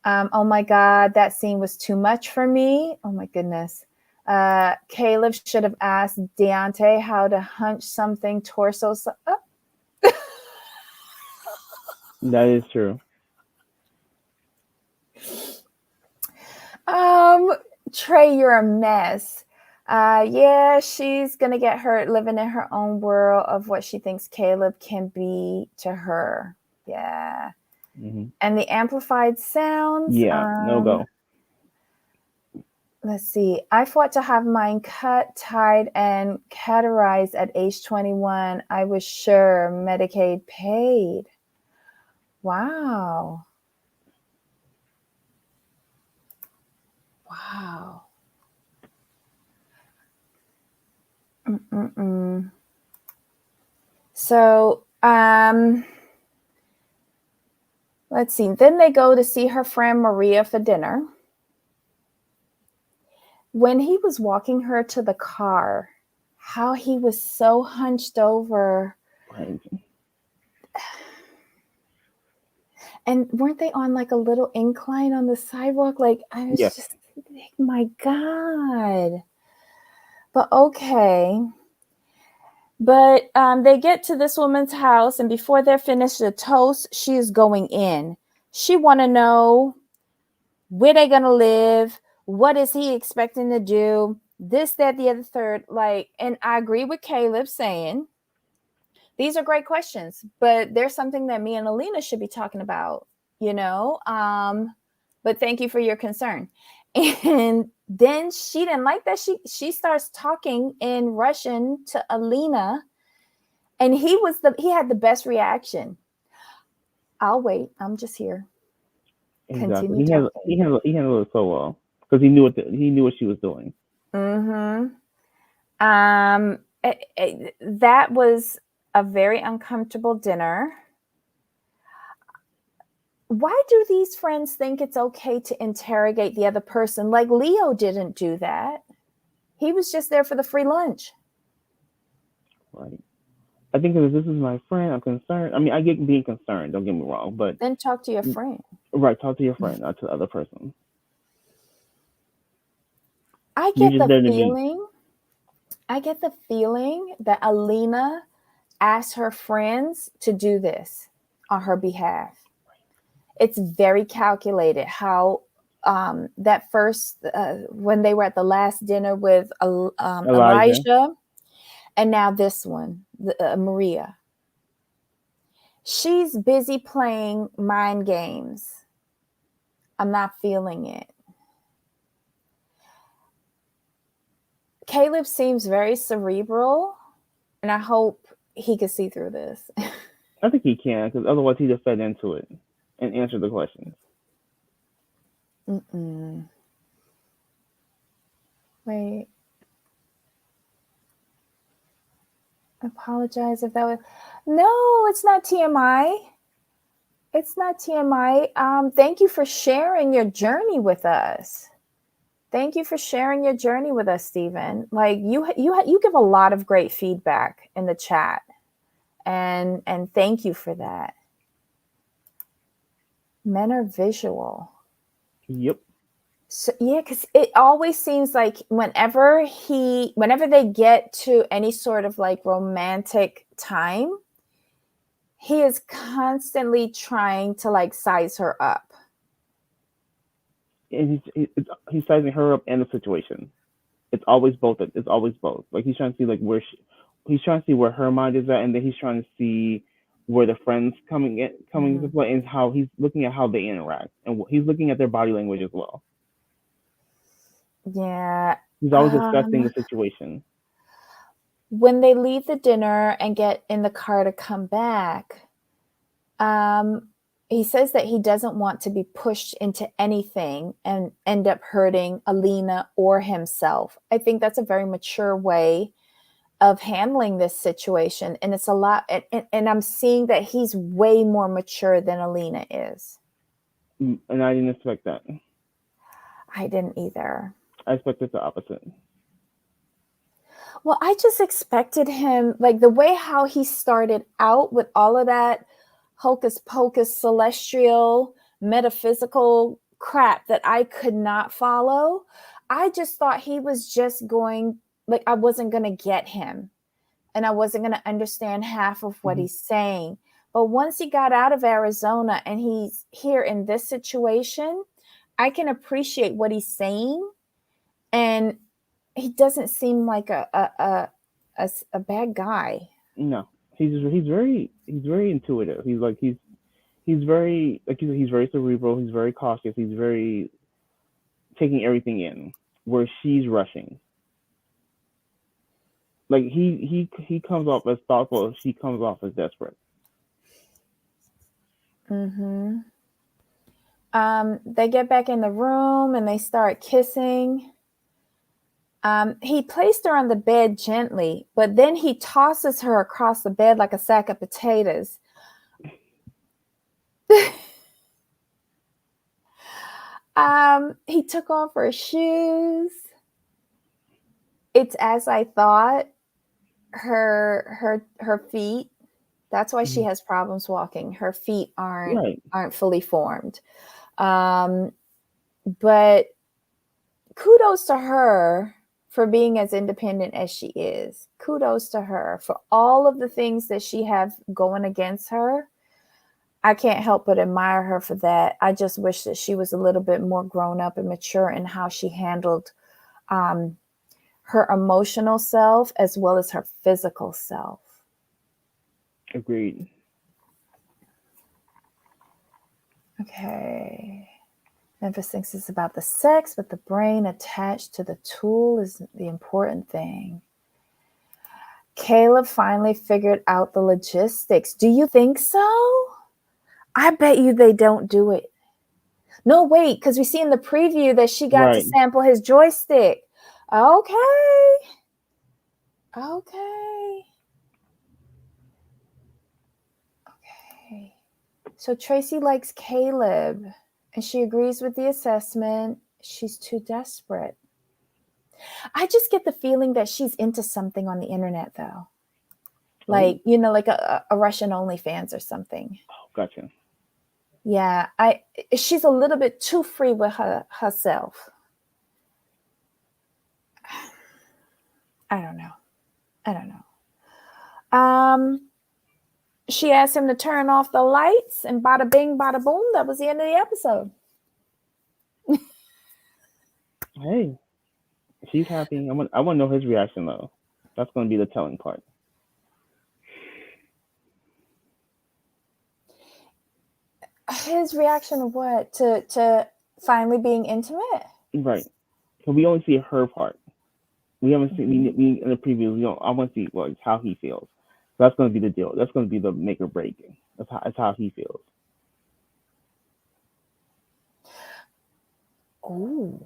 Oh my God, that scene was too much for me. Oh my goodness. Caleb should have asked Deontay how to hunch something torso. That is true. Trey, you're a mess. Yeah, she's gonna get hurt living in her own world of what she thinks Caleb can be to her. Yeah. And the amplified sounds. Yeah, no go. Let's see. I fought to have mine cut, tied, and categorized at age 21. I was sure Medicaid paid. Wow. Wow. So, let's see. Then they go to see her friend Maria for dinner. When he was walking her to the car, how he was so hunched over. Right. And weren't they on like a little incline on the sidewalk? Like, I was just, my God. But okay. But they get to this woman's house, and before they're finished the toast, she is going in. She want to know where they going to live, what is he expecting to do, this, that, the other, third. Like, and I agree with Caleb saying, these are great questions, but there's something that me and Alina should be talking about, you know? But thank you for your concern. And then she didn't like that. She starts talking in Russian to Alina, and he had the best reaction. I'll wait. I'm just here. Exactly. Continue He handled it so well because he knew what she was doing. That was a very uncomfortable dinner. Why do these friends think it's okay to interrogate the other person? Like Leo didn't do that. He was just there for the free lunch. Right. I think if this is my friend, I'm concerned. I mean, I get being concerned. Don't get me wrong, but then talk to your friend. Right, talk to your friend, not to the other person. I get the feeling that Alina asked her friends to do this on her behalf. It's very calculated how that first, when they were at the last dinner with Elijah, and now this one, Maria. She's busy playing mind games. I'm not feeling it. Caleb seems very cerebral, and I hope he can see through this. I think he can, because otherwise he'd have fed into it and answered the questions. Wait. Apologize if that was... No, it's not TMI. It's not TMI. Thank you for sharing your journey with us. Thank you for sharing your journey with us, Stephen. Like you give a lot of great feedback in the chat, and thank you for that. Men are visual. Yep. So, yeah, because it always seems like whenever they get to any sort of like romantic time, he is constantly trying to like size her up. And he's sizing her up and the situation. It's always both. It's always both. Like he's trying to see like he's trying to see where her mind is at, and then he's trying to see where the friends coming into play, and how he's looking at how they interact, and he's looking at their body language as well. Yeah. He's always assessing the situation. When they leave the dinner and get in the car to come back, he says that he doesn't want to be pushed into anything and end up hurting Alina or himself. I think that's a very mature way of handling this situation. And it's a lot. And I'm seeing that he's way more mature than Alina is. And I didn't expect that. I didn't either. I expected the opposite. Well, I just expected him, like the way how he started out with all of that hocus pocus celestial metaphysical crap that I could not follow. I just thought he was just going, like, I wasn't going to get him and I wasn't going to understand half of what he's saying. But once he got out of Arizona and he's here in this situation, I can appreciate what he's saying. And he doesn't seem like a bad guy. No, he's very intuitive. He's very, like you said, he's very cerebral. He's very cautious. He's very taking everything in, where she's rushing. Like he comes off as thoughtful. She comes off as desperate. They get back in the room and they start kissing. He placed her on the bed gently, but then he tosses her across the bed like a sack of potatoes. He took off her shoes. It's as I thought. Her feet. That's why she has problems walking. Her feet aren't fully formed. But kudos to her for being as independent as she is. Kudos to her for all of the things that she have going against her. I can't help but admire her for that. I just wish that she was a little bit more grown up and mature in how she handled her emotional self as well as her physical self. Agreed. Okay. Memphis thinks it's about the sex, but the brain attached to the tool is the important thing. Caleb finally figured out the logistics. Do you think so? I bet you they don't do it. No, wait, because we see in the preview that she got to sample his joystick. Okay. So Tracy likes Caleb, and she agrees with the assessment. She's too desperate. I just get the feeling that she's into something on the internet, though. Like, like a Russian OnlyFans or something. Oh, gotcha. Yeah, she's a little bit too free with herself. I don't know. She asked him to turn off the lights, and bada bing, bada boom. That was the end of the episode. Hey, she's happy. I want to know his reaction, though. That's going to be the telling part. His reaction to what? To finally being intimate? Right. So we only see her part. We haven't seen in the preview. I want to see how he feels. So that's going to be the deal. That's going to be the make or break. That's how he feels. Oh.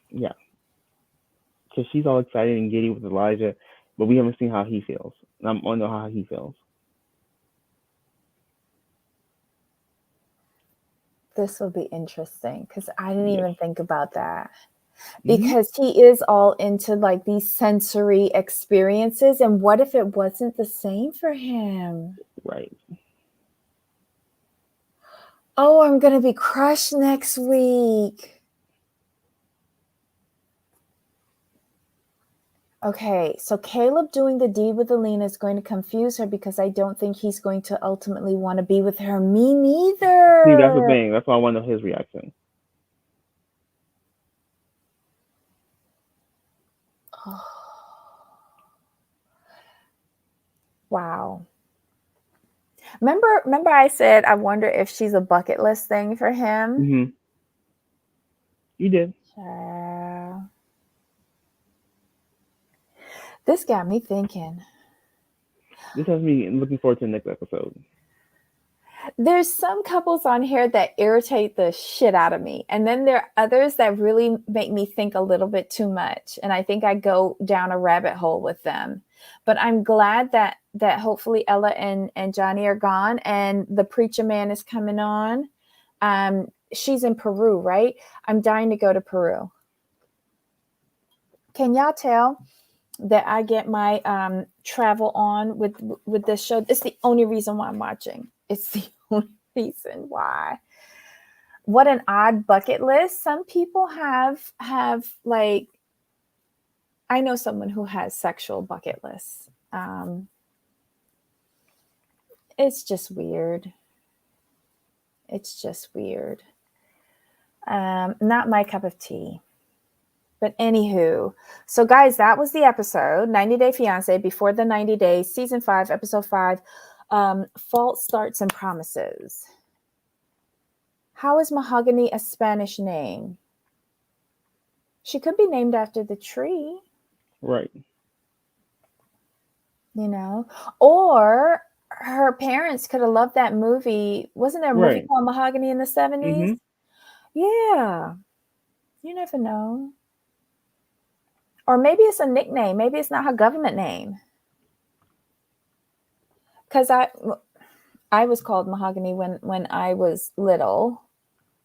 Yeah. Because she's all excited and giddy with Elijah, but we haven't seen how he feels. I want to know how he feels. This will be interesting because I didn't even think about that. Because he is all into like these sensory experiences. And what if it wasn't the same for him? Right. Oh, I'm going to be crushed next week. Okay, so Caleb doing the deed with Alina is going to confuse her because I don't think he's going to ultimately want to be with her. Me neither. See, that's the thing. That's why I want to know his reaction. Oh. Wow. Remember I said I wonder if she's a bucket list thing for him? Mm-hmm. You did. This got me thinking. This has me looking forward to the next episode. There's some couples on here that irritate the shit out of me. And then there are others that really make me think a little bit too much. And I think I go down a rabbit hole with them. But I'm glad that hopefully Ella and Johnny are gone and the preacher man is coming on. She's in Peru, right? I'm dying to go to Peru. Can y'all tell that I get my travel on with this show? It's the only reason why I'm watching. It's the only reason why. What an odd bucket list. Some people have like, I know someone who has sexual bucket lists. It's just weird. It's just weird. Not my cup of tea. But anywho, so guys, that was the episode, 90 Day Fiancé, before the 90 days, season 5, episode 5, false starts and promises. How is Mahogany a Spanish name? She could be named after the tree. Right. You know, or her parents could have loved that movie. Wasn't there a movie called Mahogany in the 70s? Yeah. You never know. Or maybe it's a nickname. Maybe it's not her government name. Because I was called Mahogany when I was little.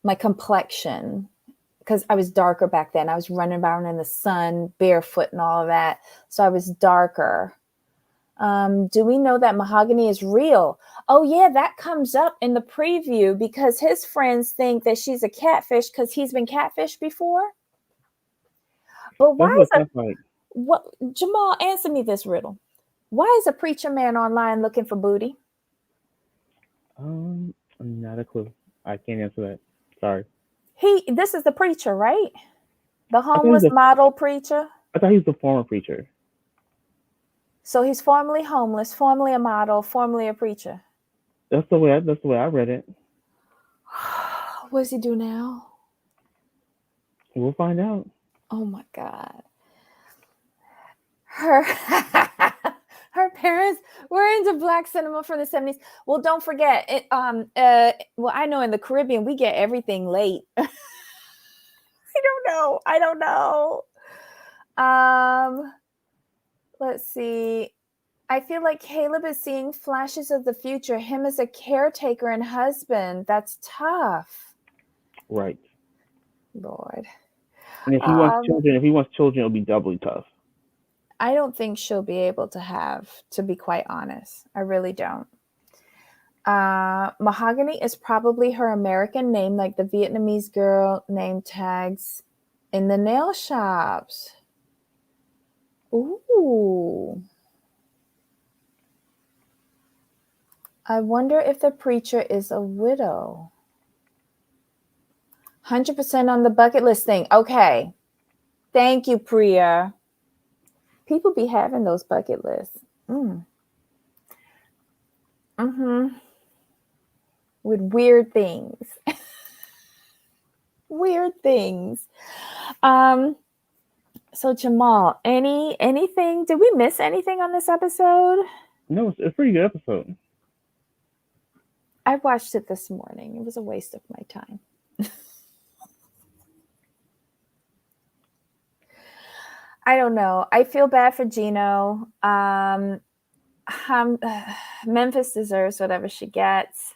My complexion, because I was darker back then. I was running around in the sun, barefoot and all of that. So I was darker. Do we know that Mahogany is real? Oh, yeah, that comes up in the preview because his friends think that she's a catfish because he's been catfished before. But why what, Jamal, answer me this riddle. Why is a preacher man online looking for booty? Not a clue. I can't answer that. Sorry. This is the preacher, right? The homeless model preacher? I thought he was the former preacher. So he's formerly homeless, formerly a model, formerly a preacher. That's the way I read it. What does he do now? We'll find out. Oh my God. Her parents were into Black cinema from the 70s. Well, don't forget it. Well, I know in the Caribbean we get everything late. I don't know. Let's see. I feel like Caleb is seeing flashes of the future. Him as a caretaker and husband. That's tough. Right. Lord. And if he wants children, it'll be doubly tough. I don't think she'll be able to have, to be quite honest. I really don't. Mahogany is probably her American name, like the Vietnamese girl name tags in the nail shops. Ooh. I wonder if the preacher is a widow. 100% on the bucket list thing. Okay. Thank you, Priya. People be having those bucket lists. With weird things. Weird things. So Jamal, anything? Did we miss anything on this episode? No, it's a pretty good episode. I watched it this morning. It was a waste of my time. I don't know. I feel bad for Gino. Memphis deserves whatever she gets.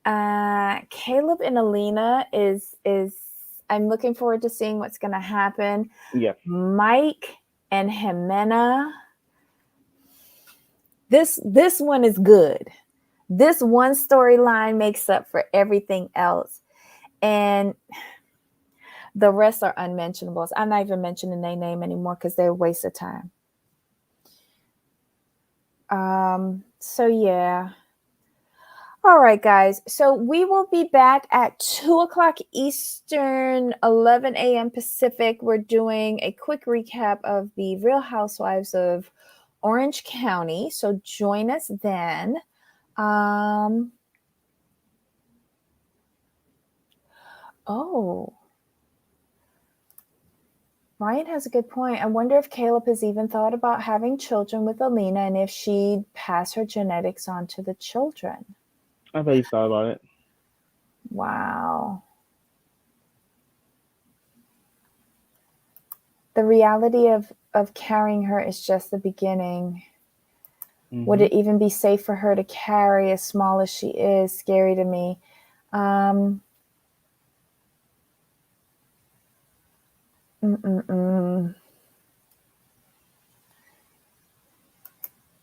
Caleb and Alina is I'm looking forward to seeing what's going to happen. Yeah. Mike and Ximena. This one is good. This one storyline makes up for everything else. And the rest are unmentionables. I'm not even mentioning their name anymore because they're a waste of time. So yeah. All right, guys. So we will be back at 2:00 Eastern, 11 a.m. Pacific. We're doing a quick recap of the Real Housewives of Orange County. So join us then. Oh. Ryan has a good point. I wonder if Caleb has even thought about having children with Alina and if she'd pass her genetics on to the children. I bet he thought about it. Wow. The reality of carrying her is just the beginning. Would it even be safe for her to carry as small as she is? Scary to me.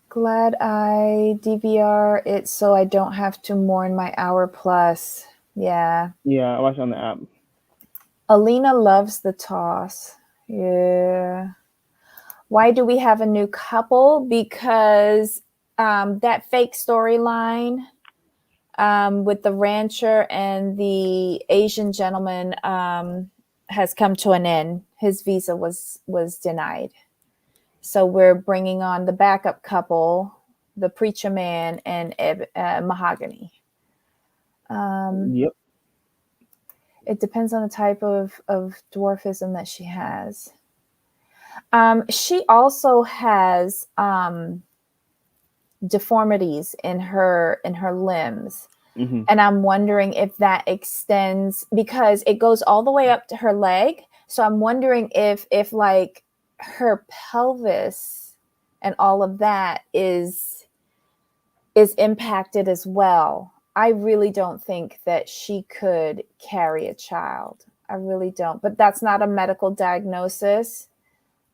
Glad I DVR it so I don't have to mourn my hour plus. Yeah. Yeah, I watched it on the app. Alina loves the toss. Yeah. Why do we have a new couple? Because that fake storyline with the rancher and the Asian gentleman has come to an end. His visa was denied. So we're bringing on the backup couple, the preacher man and Mahogany. Yep. It depends on the type of dwarfism that she has. She also has deformities in her limbs. And I'm wondering if that extends because it goes all the way up to her leg. So I'm wondering if like her pelvis and all of that is impacted as well. I really don't think that she could carry a child. I really don't. But that's not a medical diagnosis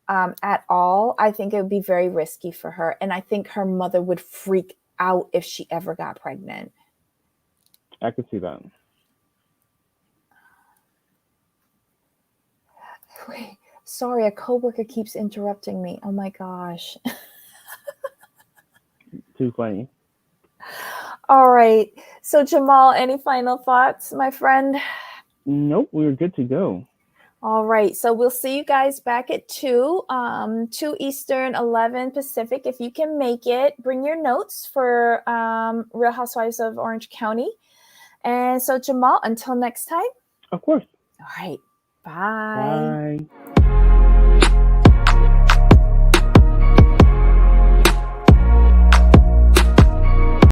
at all. I think it would be very risky for her. And I think her mother would freak out if she ever got pregnant. I could see that. Wait, sorry, a coworker keeps interrupting me. Oh my gosh. Too funny. All right. So Jamal, any final thoughts, my friend? Nope, we were good to go. All right. So we'll see you guys back at 2, 2 Eastern, 11 Pacific. If you can make it, bring your notes for Real Housewives of Orange County. And so Jamal, until next time. Of course. All right. Bye. Bye.